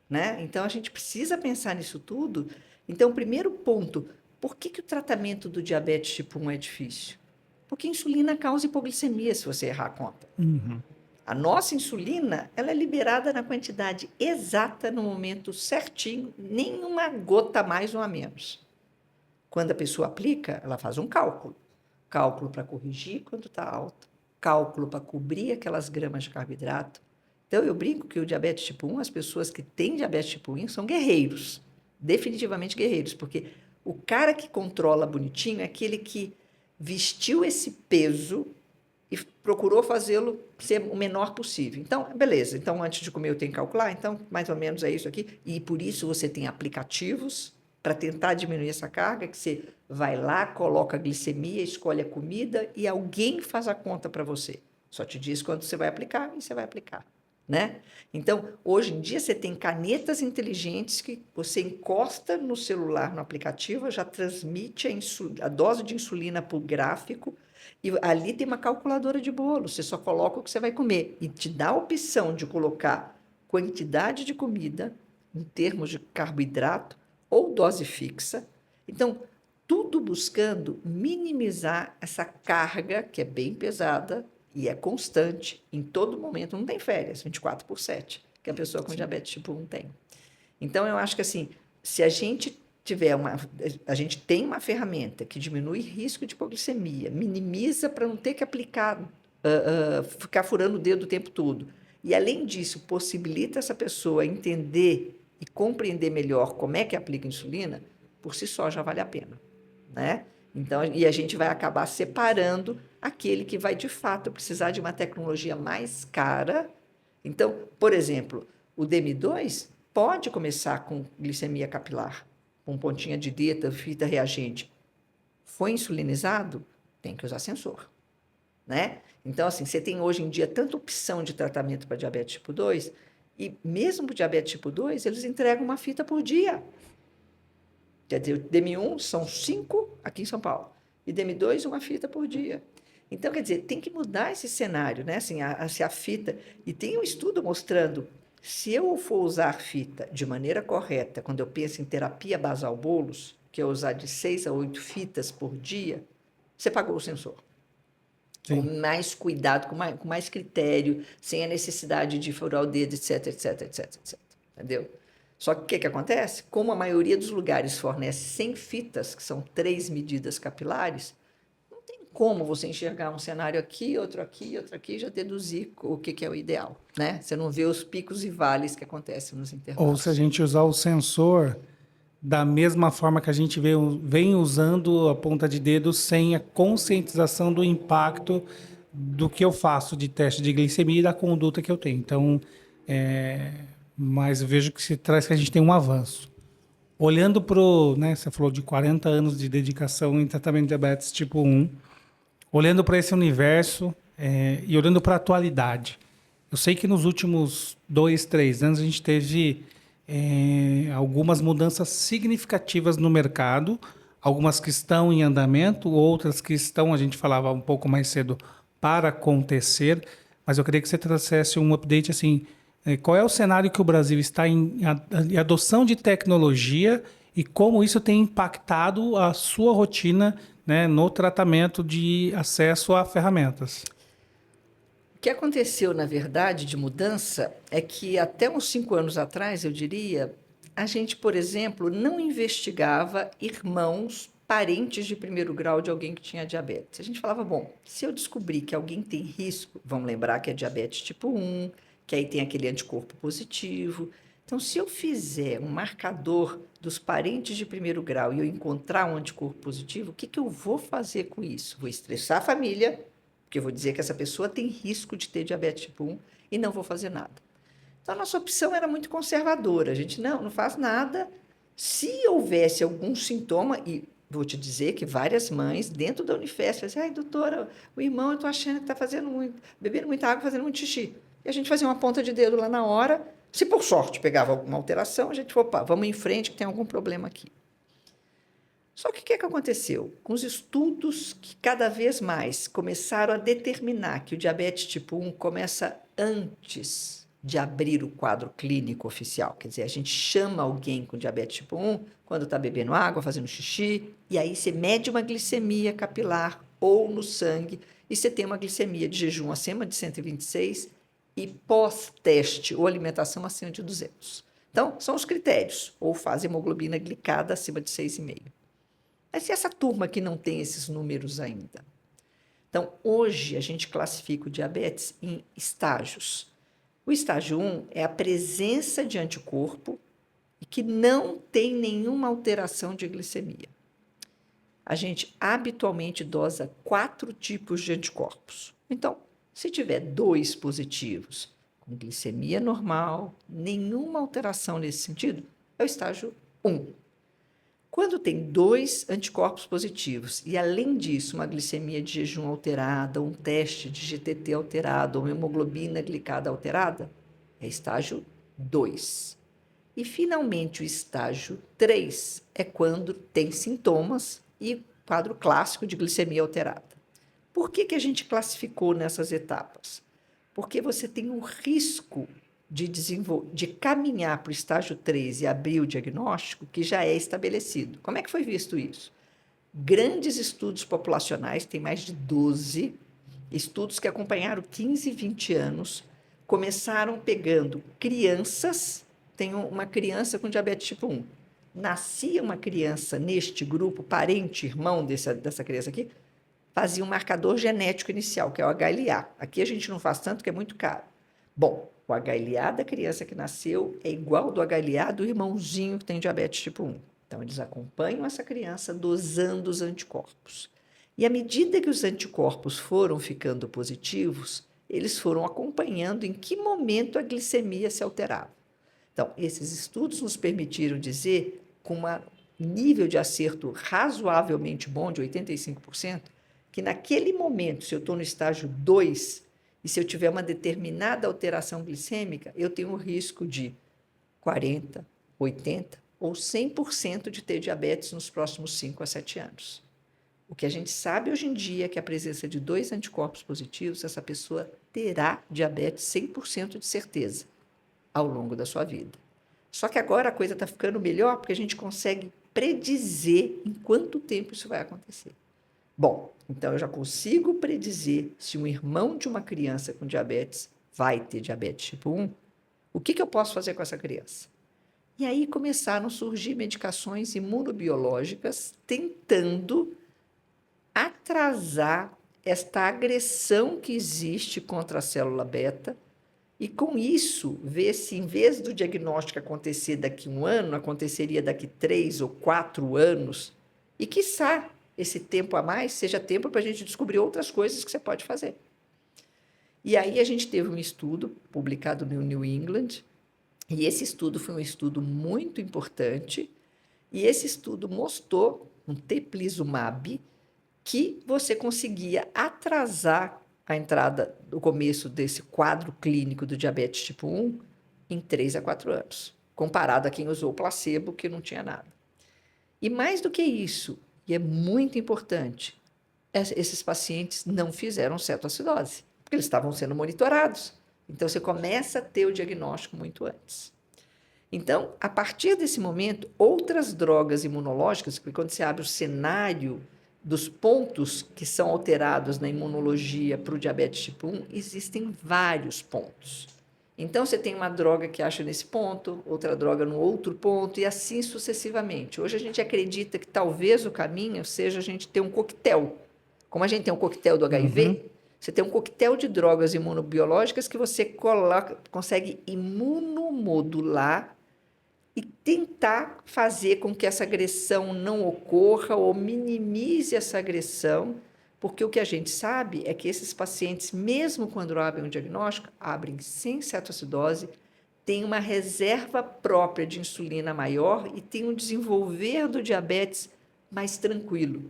né? Então, a gente precisa pensar nisso tudo. Então, primeiro ponto, por que o tratamento do diabetes tipo 1 é difícil? Porque a insulina causa hipoglicemia se você errar a conta. Uhum. A nossa insulina, ela é liberada na quantidade exata no momento certinho, nenhuma gota a mais ou a menos. Quando a pessoa aplica, ela faz um cálculo. Cálculo para corrigir quando está alto, cálculo para cobrir aquelas gramas de carboidrato. Então, eu brinco que o diabetes tipo 1, as pessoas que têm diabetes tipo 1 são guerreiros, definitivamente guerreiros, porque o cara que controla bonitinho é aquele que vestiu esse peso e procurou fazê-lo ser o menor possível. Então, beleza. Então, antes de comer, eu tenho que calcular. Então, mais ou menos é isso aqui. E por isso você tem aplicativos para tentar diminuir essa carga, que você vai lá, coloca a glicemia, escolhe a comida e alguém faz a conta para você. Só te diz quando você vai aplicar e você vai aplicar, né? Então, hoje em dia, você tem canetas inteligentes que você encosta no celular, no aplicativo, já transmite a dose de insulina para o gráfico e ali tem uma calculadora de bolo. Você só coloca o que você vai comer e te dá a opção de colocar quantidade de comida em termos de carboidrato ou dose fixa. Então, tudo buscando minimizar essa carga, que é bem pesada e é constante em todo momento. Não tem férias, 24/7, que a pessoa com diabetes tipo 1 tem. Então, eu acho que assim, se a gente tiver a gente tem uma ferramenta que diminui risco de hipoglicemia, minimiza para não ter que aplicar, ficar furando o dedo o tempo todo, e além disso, possibilita essa pessoa entender e compreender melhor como é que aplica a insulina, por si só já vale a pena, né? Então, e a gente vai acabar separando aquele que vai, de fato, precisar de uma tecnologia mais cara. Então, por exemplo, o DM2, pode começar com glicemia capilar, com pontinha de dieta, fita reagente. Foi insulinizado? Tem que usar sensor, né? Então, assim, você tem hoje em dia tanta opção de tratamento para diabetes tipo 2, e mesmo para diabetes tipo 2, eles entregam uma fita por dia. Quer dizer, o DM1 são 5 aqui em São Paulo, e DM2 uma fita por dia. Então, quer dizer, tem que mudar esse cenário, né? Assim, se a fita... E tem um estudo mostrando, se eu for usar fita de maneira correta, quando eu penso em terapia basal bolos, que é usar de 6 a 8 fitas por dia, você pagou o sensor. Com Sim. mais cuidado, com mais critério, sem a necessidade de furar o dedo, etc, etc, etc, etc. Entendeu? Só que o que acontece? Como a maioria dos lugares fornece 100 fitas, que são 3 medidas capilares, não tem como você enxergar um cenário aqui, outro aqui, e já deduzir o que é o ideal, né? Você não vê os picos e vales que acontecem nos Ou se a intervalos. gente usar o sensor da mesma forma que a gente vem usando a ponta de dedo sem a conscientização do impacto do que eu faço de teste de glicemia e da conduta que eu tenho. Então, mas eu vejo que se traz que a gente tem um avanço. Olhando para o, né, você falou de 40 anos de dedicação em tratamento de diabetes tipo 1, olhando para esse universo e olhando para a atualidade. Eu sei que nos últimos 2, 3 anos a gente teve algumas mudanças significativas no mercado, algumas que estão em andamento, outras que estão, a gente falava um pouco mais cedo, para acontecer, mas eu queria que você trouxesse um update assim, qual é o cenário que o Brasil está em adoção de tecnologia e como isso tem impactado a sua rotina, né, no tratamento de acesso a ferramentas. O que aconteceu, na verdade, de mudança é que até uns 5 anos atrás, eu diria, a gente, por exemplo, não investigava irmãos, parentes de primeiro grau de alguém que tinha diabetes. A gente falava, bom, se eu descobrir que alguém tem risco, vamos lembrar que é diabetes tipo 1, que aí tem aquele anticorpo positivo. Então, se eu fizer um marcador dos parentes de primeiro grau e eu encontrar um anticorpo positivo, o que eu vou fazer com isso? Vou estressar a família, porque eu vou dizer que essa pessoa tem risco de ter diabetes tipo 1 e não vou fazer nada. Então, a nossa opção era muito conservadora. A gente, não faz nada. Se houvesse algum sintoma, e vou te dizer que várias mães, dentro da Unifesp, diziam, ai, doutora, o irmão, eu estou achando que está bebendo muita água, fazendo muito xixi. E a gente fazia uma ponta de dedo lá na hora. Se por sorte pegava alguma alteração, a gente, opa, vamos em frente que tem algum problema aqui. Só que o que aconteceu? Com os estudos que cada vez mais começaram a determinar que o diabetes tipo 1 começa antes de abrir o quadro clínico oficial. Quer dizer, a gente chama alguém com diabetes tipo 1 quando está bebendo água, fazendo xixi, e aí você mede uma glicemia capilar ou no sangue, e você tem uma glicemia de jejum acima de 126 e pós-teste ou alimentação acima de 200. Então, são os critérios, ou faz hemoglobina glicada acima de 6,5. Mas e essa turma que não tem esses números ainda? Então, hoje a gente classifica o diabetes em estágios. O estágio 1 é a presença de anticorpo e que não tem nenhuma alteração de glicemia. A gente habitualmente dosa 4 tipos de anticorpos. Então, se tiver 2 positivos, com glicemia normal, nenhuma alteração nesse sentido, é o estágio 1. Quando tem 2 anticorpos positivos e, além disso, uma glicemia de jejum alterada, um teste de GTT alterado, uma hemoglobina glicada alterada, é estágio 2. E, finalmente, o estágio 3 é quando tem sintomas e quadro clássico de glicemia alterada. Por que a gente classificou nessas etapas? Porque você tem um risco de caminhar para o estágio 3 e abrir o diagnóstico que já é estabelecido. Como é que foi visto isso? Grandes estudos populacionais, tem mais de 12 estudos que acompanharam 15, 20 anos, começaram pegando crianças, tem uma criança com diabetes tipo 1, nascia uma criança neste grupo, parente, irmão dessa criança aqui, fazia um marcador genético inicial, que é o HLA. Aqui a gente não faz tanto, que é muito caro. Bom, o HLA da criança que nasceu é igual ao do HLA do irmãozinho que tem diabetes tipo 1. Então, eles acompanham essa criança dosando os anticorpos. E à medida que os anticorpos foram ficando positivos, eles foram acompanhando em que momento a glicemia se alterava. Então, esses estudos nos permitiram dizer, com um nível de acerto razoavelmente bom, de 85%, que naquele momento, se eu estou no estágio 2, e se eu tiver uma determinada alteração glicêmica, eu tenho um risco de 40%, 80% ou 100% de ter diabetes nos próximos 5 a 7 anos. O que a gente sabe hoje em dia é que a presença de 2 anticorpos positivos, essa pessoa terá diabetes 100% de certeza ao longo da sua vida. Só que agora a coisa está ficando melhor porque a gente consegue predizer em quanto tempo isso vai acontecer. Bom, então eu já consigo predizer se um irmão de uma criança com diabetes vai ter diabetes tipo 1, o que eu posso fazer com essa criança? E aí começaram a surgir medicações imunobiológicas tentando atrasar esta agressão que existe contra a célula beta e, com isso, ver se, em vez do diagnóstico acontecer daqui a 1 ano, aconteceria daqui 3 ou 4 anos, e, quiçá, esse tempo a mais seja tempo para a gente descobrir outras coisas que você pode fazer. E aí a gente teve um estudo publicado no New England, e esse estudo foi um estudo muito importante, e esse estudo mostrou um teplizumab que você conseguia atrasar a entrada do começo desse quadro clínico do diabetes tipo 1 em 3 a 4 anos, comparado a quem usou o placebo, que não tinha nada. E mais do que isso, e é muito importante, esses pacientes não fizeram cetoacidose, porque eles estavam sendo monitorados. Então, você começa a ter o diagnóstico muito antes. Então, a partir desse momento, outras drogas imunológicas, porque quando você abre o cenário dos pontos que são alterados na imunologia para o diabetes tipo 1, existem vários pontos. Então, você tem uma droga que acha nesse ponto, outra droga no outro ponto, e assim sucessivamente. Hoje, a gente acredita que talvez o caminho seja a gente ter um coquetel. Como a gente tem um coquetel do HIV, você tem um coquetel de drogas imunobiológicas que você consegue imunomodular e tentar fazer com que essa agressão não ocorra ou minimize essa agressão, porque o que a gente sabe é que esses pacientes, mesmo quando abrem um diagnóstico, abrem sem cetoacidose, têm uma reserva própria de insulina maior e têm um desenvolver do diabetes mais tranquilo.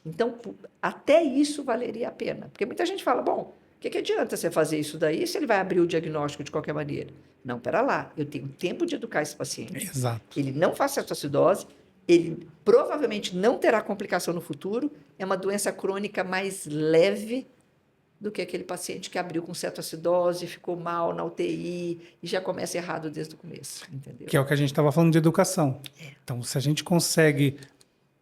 Então, até isso valeria a pena, porque muita gente fala, bom, o que adianta você fazer isso daí se ele vai abrir o diagnóstico de qualquer maneira? Não, pera lá, eu tenho tempo de educar esse paciente. Exato. Ele não faz cetoacidose, ele provavelmente não terá complicação no futuro, é uma doença crônica mais leve do que aquele paciente que abriu com cetoacidose, ficou mal na UTI e já começa errado desde o começo, entendeu? Que é o que a gente estava falando de educação. Então, se a gente consegue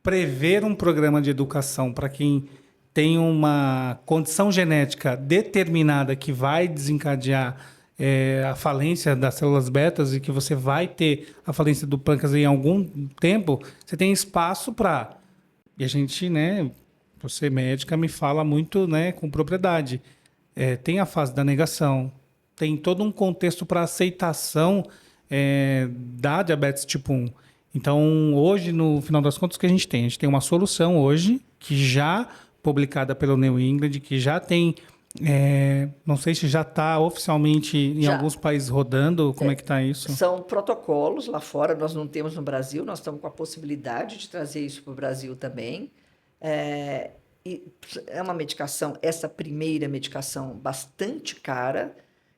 prever um programa de educação para quem tem uma condição genética determinada que vai desencadear a falência das células betas e que você vai ter a falência do pâncreas em algum tempo, você tem espaço para... E a gente, né, você médica me fala muito, né, com propriedade. Tem a fase da negação, tem todo um contexto para aceitação da diabetes tipo 1. Então, hoje, no final das contas, o que a gente tem? A gente tem uma solução hoje que já publicada pelo New England, que já tem, não sei se já está oficialmente em alguns países rodando, como é que está isso? São protocolos lá fora, nós não temos no Brasil, nós estamos com a possibilidade de trazer isso para o Brasil também. É uma medicação, essa primeira medicação, bastante cara,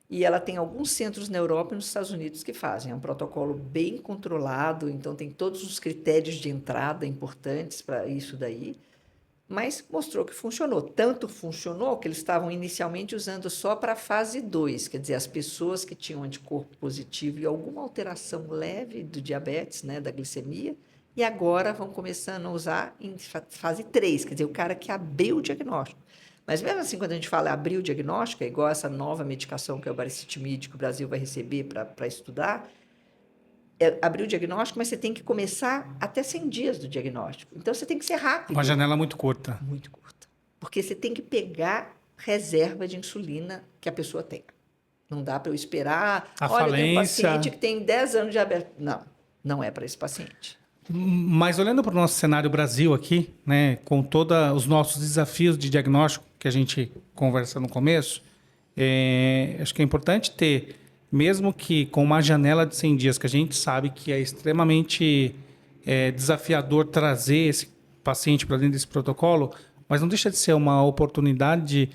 e ela tem alguns centros na Europa e nos Estados Unidos que fazem. É um protocolo bem controlado, então tem todos os critérios de entrada importantes para isso daí. Mas mostrou que funcionou. Tanto funcionou que eles estavam inicialmente usando só para a fase 2, quer dizer, as pessoas que tinham anticorpo positivo e alguma alteração leve do diabetes, né, da glicemia, e agora vão começando a usar em fase 3, quer dizer, o cara que abriu o diagnóstico. Mas mesmo assim, quando a gente fala abrir o diagnóstico, é igual essa nova medicação que é o baricitinib, que o Brasil vai receber para estudar, abrir o diagnóstico, mas você tem que começar até 100 dias do diagnóstico. Então, você tem que ser rápido. Uma janela muito curta. Muito curta. Porque você tem que pegar reserva de insulina que a pessoa tenha. Não dá para eu esperar... Olha, tem um paciente que tem 10 anos de diabetes. Não, não é para esse paciente. Mas olhando para o nosso cenário Brasil aqui, né, com todos os nossos desafios de diagnóstico que a gente conversa no começo, acho que é importante ter mesmo que com uma janela de 100 dias, que a gente sabe que é extremamente desafiador trazer esse paciente para dentro desse protocolo, mas não deixa de ser uma oportunidade,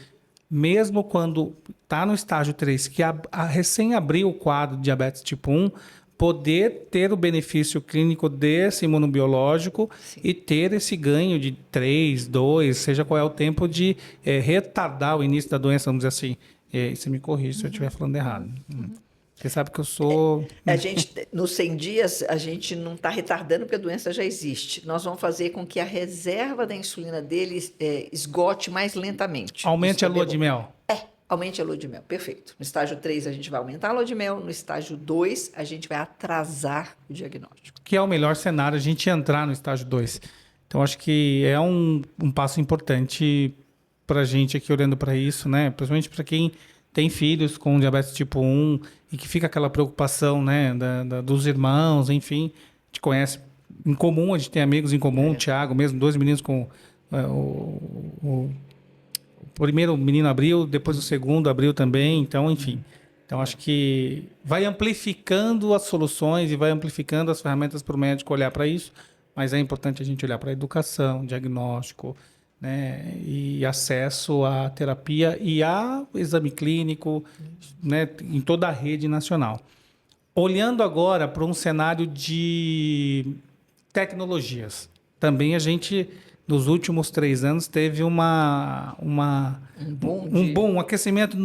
mesmo quando está no estágio 3, que recém abriu o quadro de diabetes tipo 1, poder ter o benefício clínico desse imunobiológico e ter esse ganho de 3, 2, seja qual é o tempo de retardar o início da doença, vamos dizer assim. Você me corrige se eu estiver falando errado. Você sabe que eu sou... A gente, nos 100 dias, a gente não está retardando porque a doença já existe. Nós vamos fazer com que a reserva da insulina dele esgote mais lentamente. Aumente a lua de mel. Aumente a lua de mel, perfeito. No estágio 3 a gente vai aumentar a lua de mel, no estágio 2 a gente vai atrasar o diagnóstico. Que é o melhor cenário, a gente entrar no estágio 2. Então, acho que é um passo importante para a gente aqui olhando para isso, né? Principalmente para quem tem filhos com diabetes tipo 1 e que fica aquela preocupação, né, dos irmãos, enfim. A gente conhece em comum, a gente tem amigos em comum, o Thiago mesmo, 2 meninos com o primeiro menino abriu, depois o segundo abriu também, então, enfim. Então, acho que vai amplificando as soluções e vai amplificando as ferramentas para o médico olhar para isso, mas é importante a gente olhar para a educação, diagnóstico, né, e acesso à terapia e ao exame clínico, né, em toda a rede nacional. Olhando agora para um cenário de tecnologias, também a gente, nos últimos 3 anos, teve um bom aquecimento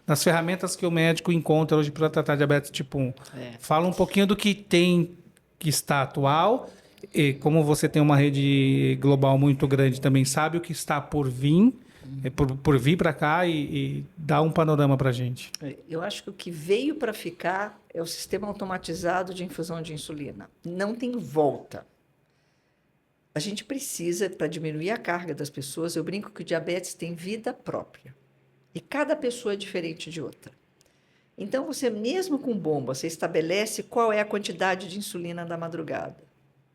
nas ferramentas que o médico encontra hoje para tratar diabetes tipo 1. Fala um pouquinho do que tem, que está atual, e como você tem uma rede global muito grande, também sabe o que está por vir, por vir para cá e dá um panorama para a gente. Eu acho que o que veio para ficar é o sistema automatizado de infusão de insulina. Não tem volta. A gente precisa, para diminuir a carga das pessoas, eu brinco que o diabetes tem vida própria. E cada pessoa é diferente de outra. Então, você mesmo com bomba, você estabelece qual é a quantidade de insulina da madrugada.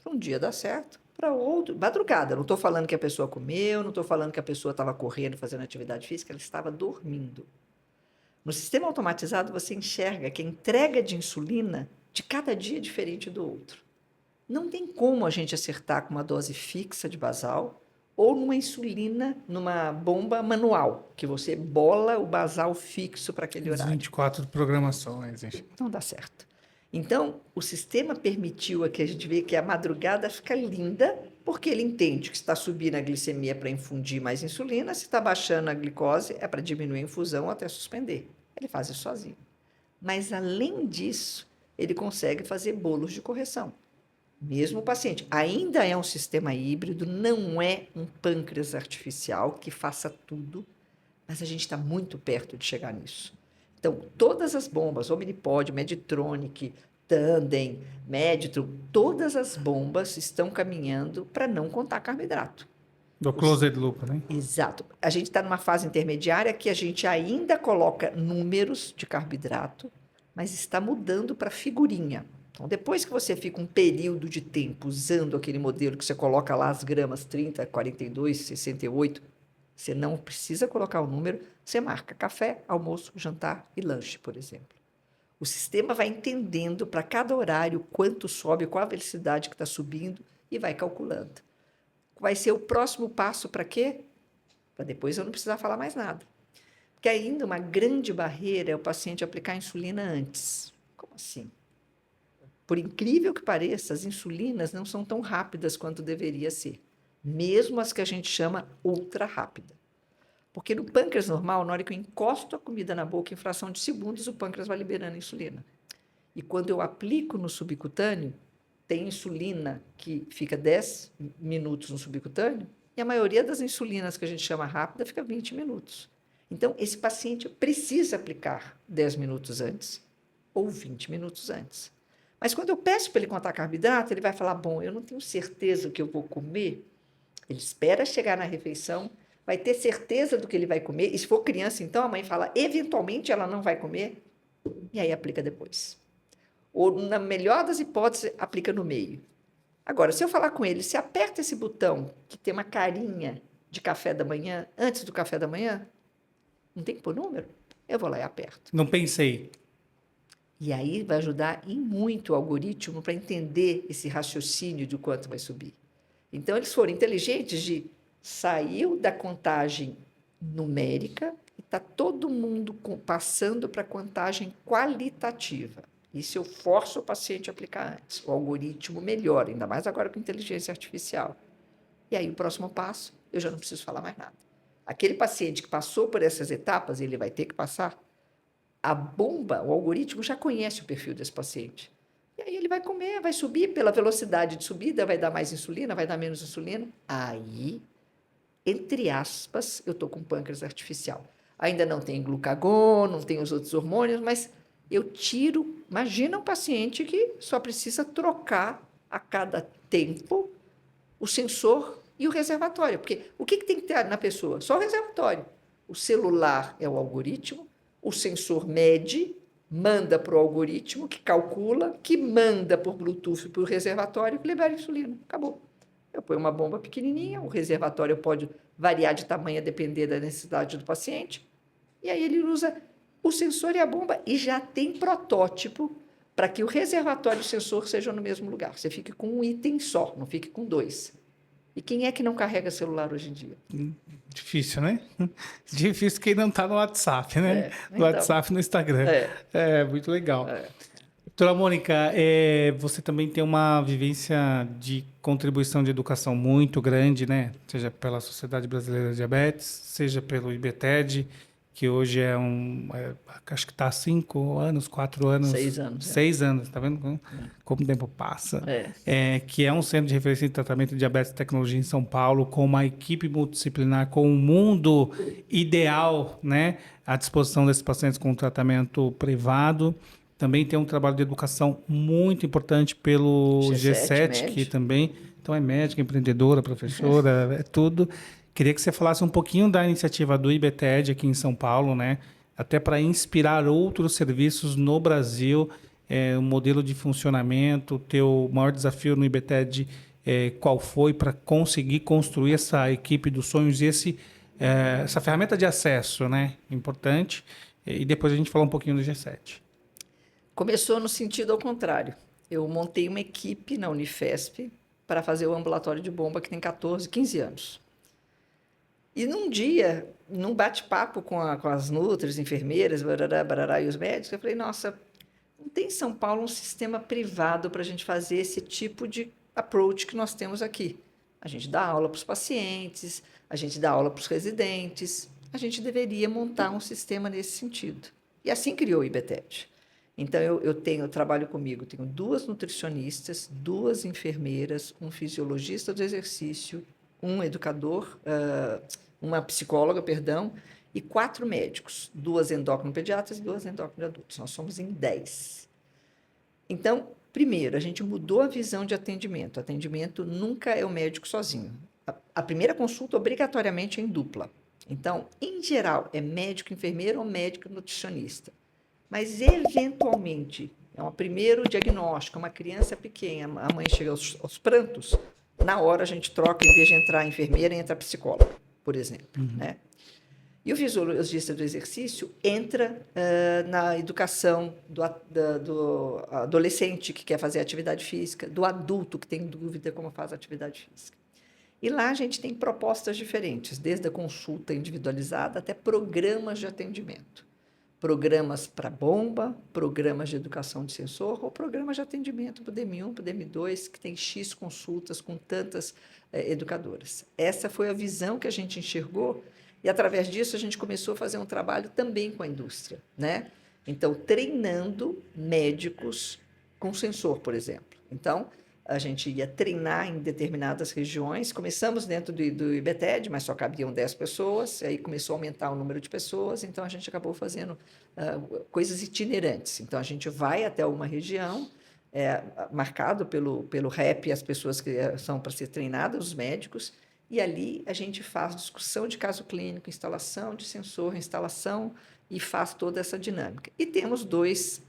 Para um dia dá certo, para outro... Madrugada, não estou falando que a pessoa comeu, não estou falando que a pessoa estava correndo, fazendo atividade física, ela estava dormindo. No sistema automatizado, você enxerga que a entrega de insulina de cada dia é diferente do outro. Não tem como a gente acertar com uma dose fixa de basal ou numa insulina, numa bomba manual, que você bola o basal fixo para aquele horário. 24 programações. Não dá certo. Então, o sistema permitiu que a gente veja que a madrugada fica linda, porque ele entende que está subindo a glicemia para infundir mais insulina, se está baixando a glicose é para diminuir a infusão até suspender. Ele faz isso sozinho. Mas, além disso, ele consegue fazer bolos de correção. Mesmo o paciente. Ainda é um sistema híbrido, não é um pâncreas artificial que faça tudo, mas a gente está muito perto de chegar nisso. Então, todas as bombas, Omnipod, Medtronic, Tandem, Meditron, todas as bombas estão caminhando para não contar carboidrato. Do closed loop, né? Exato. A gente está numa fase intermediária que a gente ainda coloca números de carboidrato, mas está mudando para figurinha. Então, depois que você fica um período de tempo usando aquele modelo que você coloca lá as gramas 30, 42, 68, você não precisa colocar o número, você marca café, almoço, jantar e lanche, por exemplo. O sistema vai entendendo para cada horário quanto sobe, qual a velocidade que está subindo e vai calculando. Vai ser o próximo passo para quê? Para depois eu não precisar falar mais nada. Porque ainda uma grande barreira é o paciente aplicar a insulina antes. Como assim? Por incrível que pareça, as insulinas não são tão rápidas quanto deveria ser. Mesmo as que a gente chama ultra rápida. Porque no pâncreas normal, na hora que eu encosto a comida na boca, em fração de segundos, o pâncreas vai liberando insulina. E quando eu aplico no subcutâneo, tem insulina que fica 10 minutos no subcutâneo, e a maioria das insulinas que a gente chama rápida fica 20 minutos. Então, esse paciente precisa aplicar 10 minutos antes ou 20 minutos antes. Mas quando eu peço para ele contar carboidrato, ele vai falar, bom, eu não tenho certeza do que eu vou comer. Ele espera chegar na refeição, vai ter certeza do que ele vai comer, e se for criança, então, a mãe fala, eventualmente ela não vai comer, e aí aplica depois. Ou, na melhor das hipóteses, aplica no meio. Agora, se eu falar com ele, se aperta esse botão, que tem uma carinha de café da manhã, antes do café da manhã, não tem que pôr número, eu vou lá e aperto. Não pensei. E aí vai ajudar em muito o algoritmo para entender esse raciocínio de quanto vai subir. Então, eles foram inteligentes de saiu da contagem numérica e está todo mundo passando para a contagem qualitativa. Isso eu forço o paciente a aplicar antes. O algoritmo melhora, ainda mais agora com inteligência artificial. E aí, o próximo passo, eu já não preciso falar mais nada. Aquele paciente que passou por essas etapas, ele vai ter que passar. A bomba, o algoritmo já conhece o perfil desse paciente. E aí ele vai comer, vai subir pela velocidade de subida, vai dar mais insulina, vai dar menos insulina. Aí, entre aspas, eu estou com pâncreas artificial. Ainda não tem glucagon, não tem os outros hormônios, mas eu tiro. Imagina um paciente que só precisa trocar a cada tempo o sensor e o reservatório. Porque o que tem que ter na pessoa? Só o reservatório. O celular é o algoritmo, o sensor mede, manda para o algoritmo, que calcula, que manda por Bluetooth para o reservatório que libera insulina. Acabou. Eu ponho uma bomba pequenininha, o reservatório pode variar de tamanho a depender da necessidade do paciente, e aí ele usa o sensor e a bomba e já tem protótipo para que o reservatório e o sensor sejam no mesmo lugar. Você fique com um item só, não fique com dois. E quem é que não carrega celular hoje em dia? Difícil, né? Difícil quem não está no WhatsApp, né? No Então, WhatsApp e no Instagram. É muito legal. é. Doutora Mônica, você também tem uma vivência de contribuição de educação muito grande, né? Seja pela Sociedade Brasileira de Diabetes, seja pelo IBTED, que hoje acho que está há 5 anos, 4 anos. 6 anos. 6 anos, tá vendo como o tempo passa? Que é um centro de referência em tratamento de diabetes e tecnologia em São Paulo, com uma equipe multidisciplinar, com um mundo ideal, né? À disposição desses pacientes com tratamento privado. Também tem um trabalho de educação muito importante pelo G7, que também então é médica, empreendedora, professora, é tudo. Queria que você falasse um pouquinho da iniciativa do IBTED aqui em São Paulo, né? Até para inspirar outros serviços no Brasil, o modelo de funcionamento, o teu maior desafio no IBTED, qual foi para conseguir construir essa equipe dos sonhos e essa ferramenta de acesso, né? Importante. E depois a gente fala um pouquinho do G7. Começou no sentido ao contrário. Eu montei uma equipe na Unifesp para fazer o ambulatório de bomba que tem 14, 15 anos. E num dia, num bate-papo com as nutris, enfermeiras, barará, e os médicos, eu falei, nossa, não tem em São Paulo um sistema privado para a gente fazer esse tipo de approach que nós temos aqui. A gente dá aula para os pacientes, a gente dá aula para os residentes, a gente deveria montar um sistema nesse sentido. E assim criou o IBTED. Então, eu trabalho comigo, tenho 2 nutricionistas, 2 enfermeiras, um fisiologista do exercício, um educador, uma psicóloga, e 4 médicos, 2 endócrino-pediatras e 2 endócrino-adultos. Nós somos em 10. Então, primeiro, a gente mudou a visão de atendimento. Atendimento nunca é o médico sozinho. A primeira consulta, obrigatoriamente, é em dupla. Então, em geral, é médico, enfermeiro ou médico nutricionista. Mas, eventualmente, é um primeiro diagnóstico, uma criança pequena, a mãe chega aos prantos, na hora a gente troca, em vez de entrar a enfermeira, entra a psicóloga, por exemplo. Né? E o fisiologista do exercício entra na educação do adolescente que quer fazer atividade física, do adulto que tem dúvida como faz atividade física. E lá a gente tem propostas diferentes, desde a consulta individualizada até programas de atendimento. Programas para bomba, programas de educação de sensor ou programas de atendimento para o DM1, para o DM2, que tem X consultas com tantas educadoras. Essa foi a visão que a gente enxergou e, através disso, a gente começou a fazer um trabalho também com a indústria, né? Então, treinando médicos com sensor, por exemplo. Então, a gente ia treinar em determinadas regiões. Começamos dentro do IBTED, mas só cabiam 10 pessoas, aí começou a aumentar o número de pessoas, então a gente acabou fazendo coisas itinerantes. Então, a gente vai até uma região, marcado pelo REP, as pessoas que são para ser treinadas, os médicos, e ali a gente faz discussão de caso clínico, instalação de sensor, instalação, e faz toda essa dinâmica. E temos duas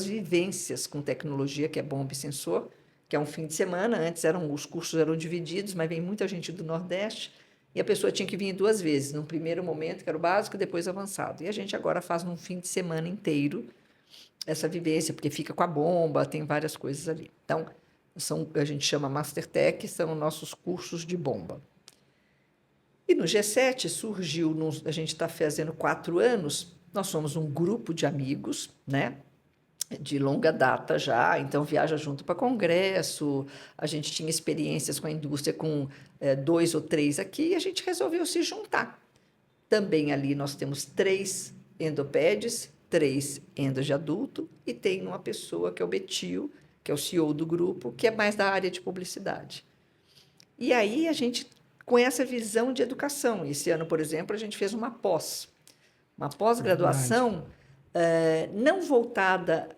vivências com tecnologia, que é bomba e sensor, que é um fim de semana. Antes os cursos eram divididos, mas vem muita gente do Nordeste, e a pessoa tinha que vir 2 vezes, num primeiro momento, que era o básico, e depois avançado. E a gente agora faz num fim de semana inteiro, essa vivência, porque fica com a bomba, tem várias coisas ali. Então, a gente chama Mastertech, são nossos cursos de bomba. E no G7 surgiu, a gente está fazendo 4 anos, nós somos um grupo de amigos, né? De longa data já, então viaja junto para congresso, a gente tinha experiências com a indústria com 2 ou 3 aqui, e a gente resolveu se juntar. Também ali nós temos 3 endopeds, 3 endos de adulto, e tem uma pessoa que é o Betil, que é o CEO do grupo, que é mais da área de publicidade. E aí a gente, com essa visão de educação, esse ano, por exemplo, a gente fez uma pós-graduação, não voltada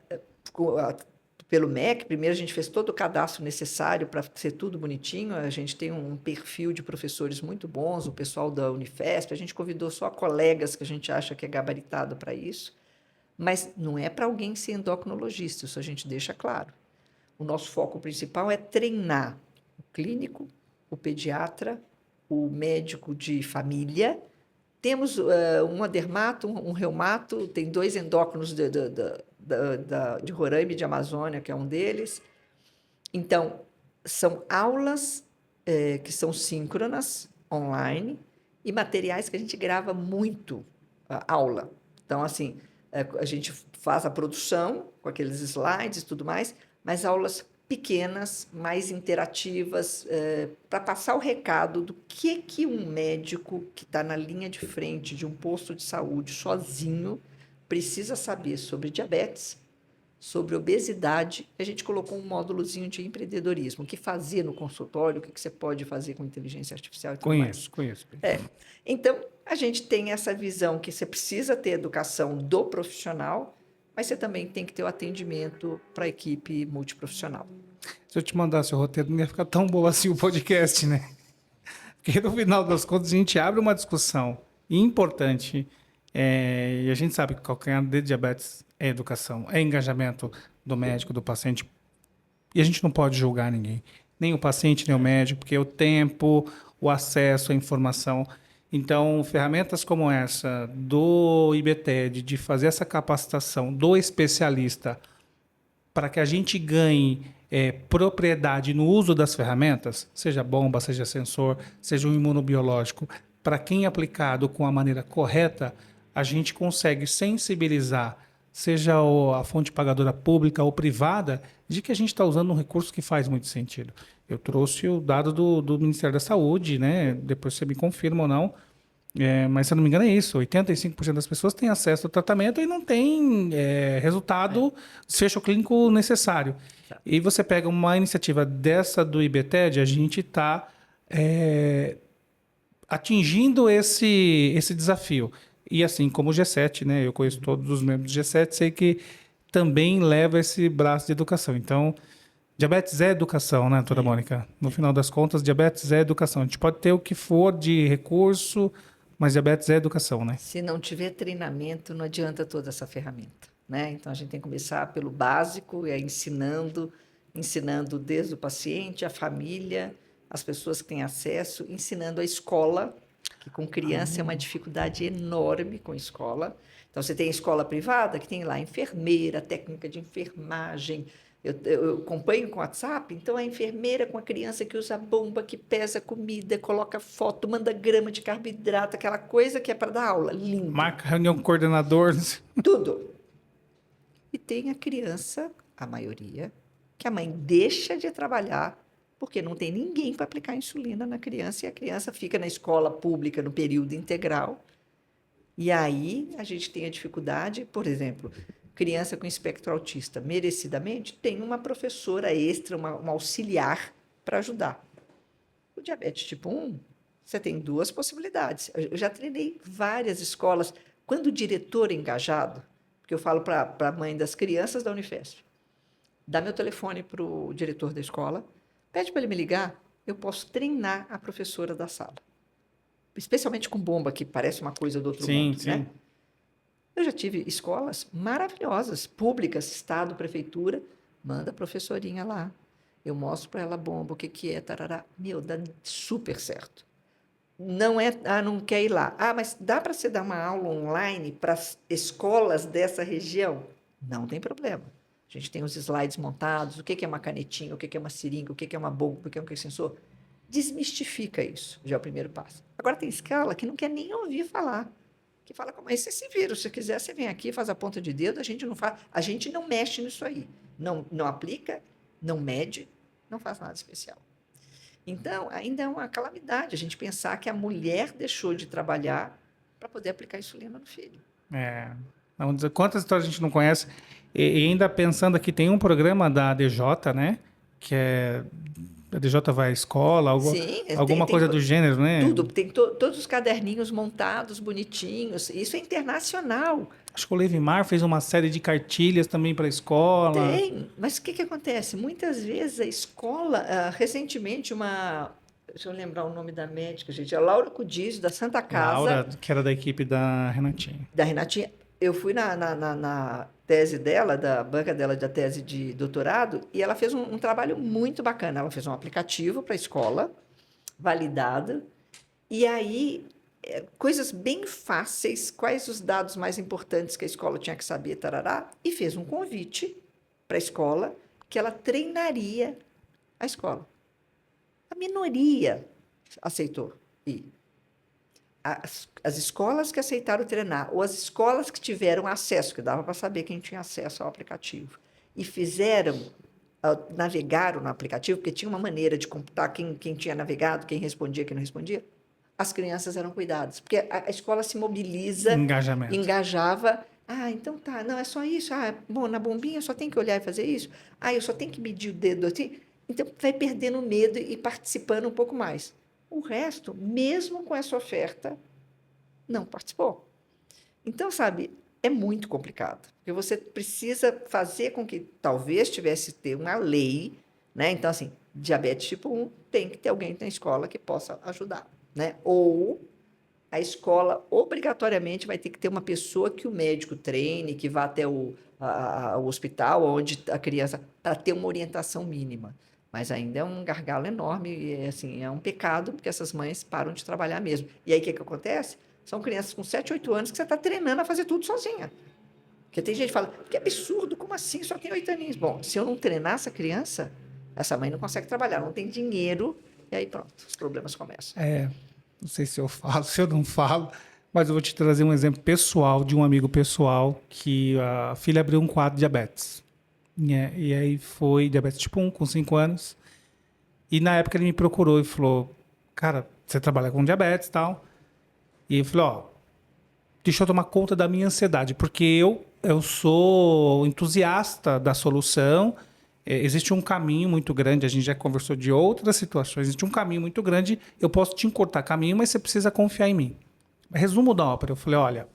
pelo MEC. Primeiro a gente fez todo o cadastro necessário para ser tudo bonitinho, a gente tem um perfil de professores muito bons, o pessoal da Unifesp, a gente convidou só colegas que a gente acha que é gabaritado para isso, mas não é para alguém ser endocrinologista, isso a gente deixa claro. O nosso foco principal é treinar o clínico, o pediatra, o médico de família. Temos uma dermato, um reumato, tem 2 endócrinos de Roraima e de Amazônia, que é um deles. Então, são aulas que são síncronas, online, e materiais que a gente grava muito aula. Então, assim, a gente faz a produção com aqueles slides e tudo mais, mas aulas pequenas, mais interativas, para passar o recado do que um médico que está na linha de frente de um posto de saúde sozinho precisa saber sobre diabetes, sobre obesidade. A gente colocou um módulozinho de empreendedorismo, o que fazer no consultório, o que você pode fazer com inteligência artificial e tudo mais. Conheço. Então, a gente tem essa visão que você precisa ter educação do profissional, mas você também tem que ter o atendimento para a equipe multiprofissional. Se eu te mandasse o roteiro, não ia ficar tão bom assim o podcast, né? Porque no final das contas a gente abre uma discussão importante, e a gente sabe que calcanhar de diabetes é educação, é engajamento do médico, do paciente, e a gente não pode julgar ninguém, nem o paciente, nem o médico, porque o tempo, o acesso à informação. Então, ferramentas como essa do IBTED, de fazer essa capacitação do especialista para que a gente ganhe propriedade no uso das ferramentas, seja bomba, seja sensor, seja um imunobiológico, para quem é aplicado com a maneira correta, a gente consegue sensibilizar, seja a fonte pagadora pública ou privada, de que a gente está usando um recurso que faz muito sentido. Eu trouxe o dado do Ministério da Saúde, né? Depois você me confirma ou não, mas se eu não me engano é isso, 85% das pessoas têm acesso ao tratamento e não tem resultado, desfecho clínico necessário. E você pega uma iniciativa dessa do IBTED, a gente está atingindo esse desafio. E assim como o G7, né? Eu conheço todos os membros do G7, sei que também leva esse braço de educação. Então, diabetes é educação, né, doutora Mônica? No final das contas, diabetes é educação. A gente pode ter o que for de recurso, mas diabetes é educação, né? Se não tiver treinamento, não adianta toda essa ferramenta, né? Então, a gente tem que começar pelo básico, ensinando desde o paciente, a família, as pessoas que têm acesso, ensinando a escola, que com criança é uma dificuldade enorme com escola. Então, você tem a escola privada, que tem lá enfermeira, técnica de enfermagem. Eu acompanho com o WhatsApp, então a enfermeira com a criança que usa bomba, que pesa comida, coloca foto, manda grama de carboidrato, aquela coisa que é para dar aula, lindo. Marca reunião com coordenador. Tudo. E tem a criança, a maioria, que a mãe deixa de trabalhar porque não tem ninguém para aplicar insulina na criança e a criança fica na escola pública no período integral. E aí a gente tem a dificuldade, por exemplo, criança com espectro autista, merecidamente, tem uma professora extra, uma auxiliar para ajudar. O diabetes tipo 1, você tem 2 possibilidades. Eu já treinei várias escolas. Quando o diretor é engajado, porque eu falo para a mãe das crianças da Unifesp, dá meu telefone para o diretor da escola, pede para ele me ligar, eu posso treinar a professora da sala. Especialmente com bomba, que parece uma coisa do outro mundo, sim. né? Eu já tive escolas maravilhosas, públicas, Estado, Prefeitura, manda a professorinha lá. Eu mostro para ela a bomba, o que é, tarará. Meu, dá super certo. Não é, não quer ir lá. Mas dá para você dar uma aula online para as escolas dessa região? Não tem problema. A gente tem os slides montados, o que é uma canetinha, o que é uma seringa, o que é uma bomba, o que é um sensor. Desmistifica isso, já é o primeiro passo. Agora tem escala que não quer nem ouvir falar. Que fala, como é, você se vira, se quiser você vem aqui, faz a ponta de dedo, a gente não faz, a gente não mexe nisso aí. Não aplica, não mede, não faz nada especial. Então, ainda é uma calamidade a gente pensar que a mulher deixou de trabalhar para poder aplicar insulina no filho. É, vamos dizer, quantas histórias a gente não conhece? E ainda pensando aqui, tem um programa da ADJ, né? Que é. A ADJ vai à escola, Sim, alguma coisa do gênero, né? tudo, tem todos os caderninhos montados, bonitinhos. Isso é internacional. Acho que o Levimar fez uma série de cartilhas também para a escola. Tem, mas o que acontece? Muitas vezes a escola, recentemente, deixa eu lembrar o nome da médica, gente, a Laura Cudizio, da Santa Casa, Laura, que era da equipe da Renatinha. da Renatinha. Eu fui na tese dela, da banca dela da tese de doutorado, e ela fez um trabalho muito bacana. Ela fez um aplicativo para a escola, validado, e aí coisas bem fáceis, quais os dados mais importantes que a escola tinha que saber, tarará, e fez um convite para a escola que ela treinaria a escola. A minoria aceitou ir. As escolas que aceitaram treinar, ou as escolas que tiveram acesso, que dava para saber quem tinha acesso ao aplicativo, e navegaram no aplicativo, porque tinha uma maneira de computar quem tinha navegado, quem respondia, quem não respondia, as crianças eram cuidadas. Porque a escola se mobiliza, Engajamento. engajava. Ah, então tá, não, é só isso. Ah, bom, na bombinha eu só tenho que olhar e fazer isso. Ah, eu só tenho que medir o dedo assim. Então, vai perdendo medo e participando um pouco mais. O resto, mesmo com essa oferta, não participou. Então, sabe, é muito complicado. Porque você precisa fazer com que talvez tivesse ter uma lei, né? Então, assim, diabetes tipo 1 tem que ter alguém na escola que possa ajudar, né? Ou a escola obrigatoriamente vai ter que ter uma pessoa que o médico treine, que vá até o hospital onde a criança, para ter uma orientação mínima. Mas ainda é um gargalo enorme e assim, é um pecado, porque essas mães param de trabalhar mesmo. E aí o que acontece? São crianças com 7, 8 anos que você está treinando a fazer tudo sozinha. Porque tem gente que fala, que absurdo, como assim? Só tem 8 aninhos. Bom, se eu não treinar essa criança, essa mãe não consegue trabalhar, não tem dinheiro, e aí pronto, os problemas começam. Não sei se eu falo, se eu não falo, mas eu vou te trazer um exemplo pessoal de um amigo pessoal que a filha abriu um quadro de diabetes. Né? E aí foi diabetes tipo 1, com 5 anos. E na época ele me procurou e falou: Cara, você trabalha com diabetes e tal. E ele falou: Ó, deixa eu tomar conta da minha ansiedade, porque eu sou entusiasta da solução. Existe um caminho muito grande, a gente já conversou de outras situações, existe um caminho muito grande, eu posso te encurtar caminho, mas você precisa confiar em mim. Resumo da ópera, eu falei: Olha,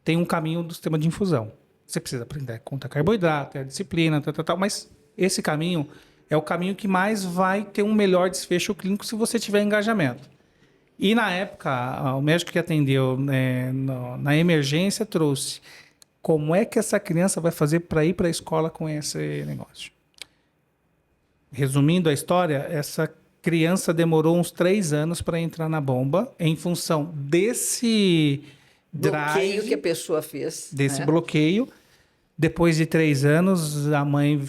tem um caminho do sistema de infusão. Você precisa aprender a contar carboidrato, a disciplina, tal, mas esse caminho é o caminho que mais vai ter um melhor desfecho clínico se você tiver engajamento. E na época, o médico que atendeu na emergência trouxe como é que essa criança vai fazer para ir para a escola com esse negócio. Resumindo a história, essa criança demorou uns 3 anos para entrar na bomba em função desse Bloqueio que a drive, pessoa fez. desse Né? bloqueio. Depois de 3 anos, a mãe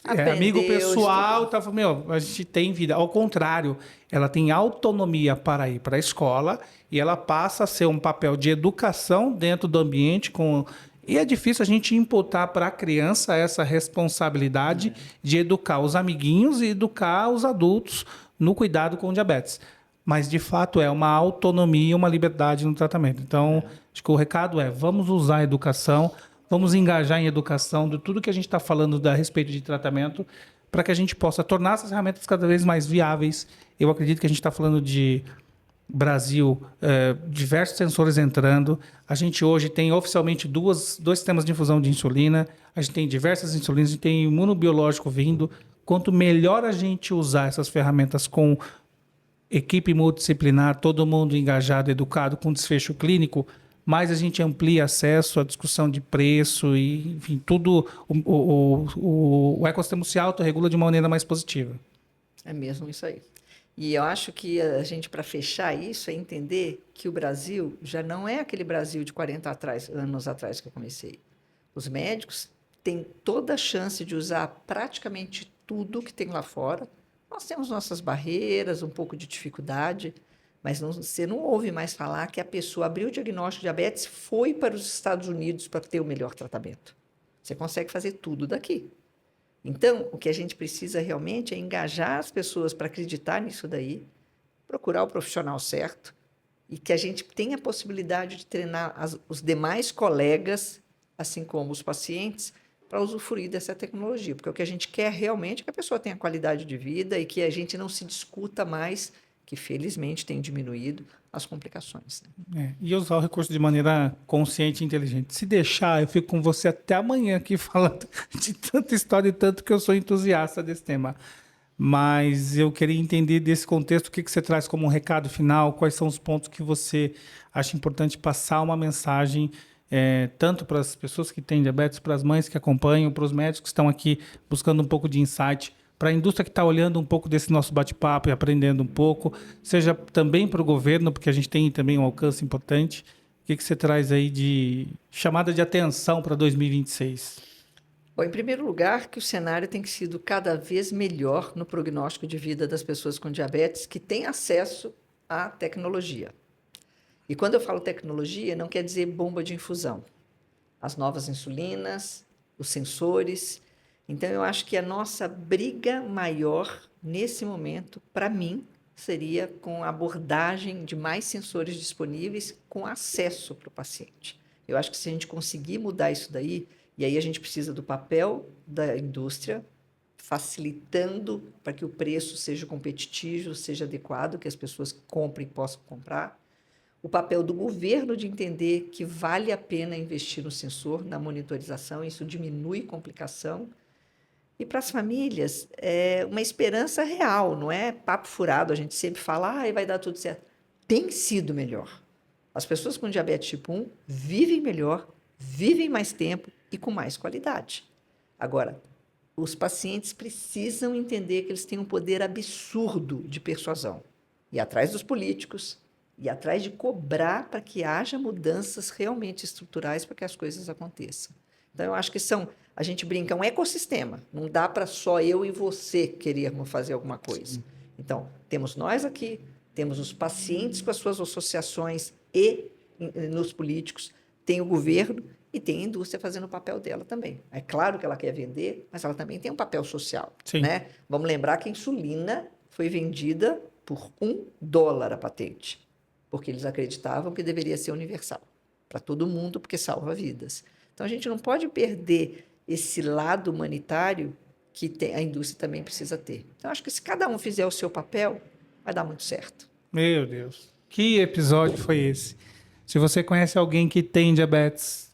amigo Aprendeu, pessoal, estudou. tava, a gente tem vida. Ao contrário, ela tem autonomia para ir para a escola e ela passa a ser um papel de educação dentro do ambiente com. E é difícil a gente imputar para a criança essa responsabilidade de educar os amiguinhos e educar os adultos no cuidado com o diabetes. Mas, de fato, é uma autonomia, uma liberdade no tratamento. Então, acho que o recado é: vamos usar a educação, vamos engajar em educação de tudo que a gente está falando a respeito de tratamento, para que a gente possa tornar essas ferramentas cada vez mais viáveis. Eu acredito que a gente está falando de Brasil, diversos sensores entrando. A gente hoje tem oficialmente dois sistemas de infusão de insulina. A gente tem diversas insulinas, a gente tem imunobiológico vindo. Quanto melhor a gente usar essas ferramentas com equipe multidisciplinar, todo mundo engajado, educado, com desfecho clínico, mais a gente amplia acesso à discussão de preço e, enfim, tudo. O ecossistema se autorregula de uma maneira mais positiva. É mesmo isso aí. E eu acho que a gente, para fechar isso, é entender que o Brasil já não é aquele Brasil de 40 anos atrás que eu comecei. Os médicos têm toda a chance de usar praticamente tudo que tem lá fora. Nós temos nossas barreiras, um pouco de dificuldade, mas você não ouve mais falar que a pessoa abriu o diagnóstico de diabetes, foi para os Estados Unidos para ter o melhor tratamento. Você consegue fazer tudo daqui. Então, o que a gente precisa realmente é engajar as pessoas para acreditar nisso daí, procurar o profissional certo e que a gente tenha a possibilidade de treinar os demais colegas, assim como os pacientes, para usufruir dessa tecnologia. Porque o que a gente quer realmente é que a pessoa tenha qualidade de vida e que a gente não se discuta mais, que felizmente tem diminuído, as complicações. Né? E usar o recurso de maneira consciente e inteligente. Se deixar, eu fico com você até amanhã aqui falando de tanta história e tanto que eu sou entusiasta desse tema. Mas eu queria entender desse contexto o que você traz como um recado final, quais são os pontos que você acha importante passar uma mensagem, tanto para as pessoas que têm diabetes, para as mães que acompanham, para os médicos que estão aqui buscando um pouco de insight, para a indústria que está olhando um pouco desse nosso bate-papo e aprendendo um pouco, seja também para o governo, porque a gente tem também um alcance importante. O que você traz aí de chamada de atenção para 2026? Bom, em primeiro lugar, que o cenário tem sido cada vez melhor no prognóstico de vida das pessoas com diabetes que têm acesso à tecnologia. E quando eu falo tecnologia, não quer dizer bomba de infusão. As novas insulinas, os sensores. Então, eu acho que a nossa briga maior nesse momento, para mim, seria com a abordagem de mais sensores disponíveis com acesso para o paciente. Eu acho que se a gente conseguir mudar isso daí, e aí a gente precisa do papel da indústria, facilitando para que o preço seja competitivo, seja adequado, que as pessoas comprem e possam comprar. O papel do governo de entender que vale a pena investir no sensor, na monitorização, isso diminui complicação. E para as famílias, é uma esperança real, não é papo furado. A gente sempre fala, vai dar tudo certo. Tem sido melhor. As pessoas com diabetes tipo 1 vivem melhor, vivem mais tempo e com mais qualidade. Agora, os pacientes precisam entender que eles têm um poder absurdo de persuasão. Ir atrás dos políticos, ir atrás de cobrar para que haja mudanças realmente estruturais para que as coisas aconteçam. Então, eu acho que a gente brinca, um ecossistema. Não dá para só eu e você querermos fazer alguma coisa. Sim. Então, temos nós aqui, temos os pacientes com as suas associações e nos políticos, tem o governo e tem a indústria fazendo o papel dela também. É claro que ela quer vender, mas ela também tem um papel social. Né? Vamos lembrar que a insulina foi vendida por $1 a patente, porque eles acreditavam que deveria ser universal, para todo mundo, porque salva vidas. Então, a gente não pode perder esse lado humanitário que a indústria também precisa ter. Então, acho que se cada um fizer o seu papel, vai dar muito certo. Meu Deus, que episódio foi esse? Se você conhece alguém que tem diabetes,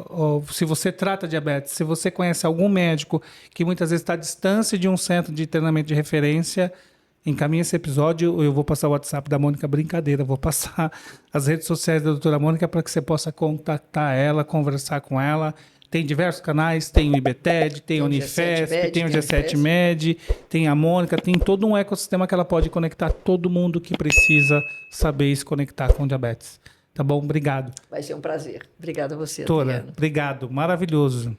ou se você trata diabetes, se você conhece algum médico que muitas vezes está à distância de um centro de treinamento de referência, encaminhe esse episódio. Eu vou passar o WhatsApp da Mônica, brincadeira, vou passar as redes sociais da doutora Mônica para que você possa contactar ela, conversar com ela. Tem diversos canais, tem o IBTED, tem o Unifesp, tem o G7 Med, tem a Mônica, tem todo um ecossistema que ela pode conectar todo mundo que precisa saber se conectar com diabetes. Tá bom? Obrigado. Vai ser um prazer. Obrigada a você, doutora, Adriano. Obrigado. Maravilhoso.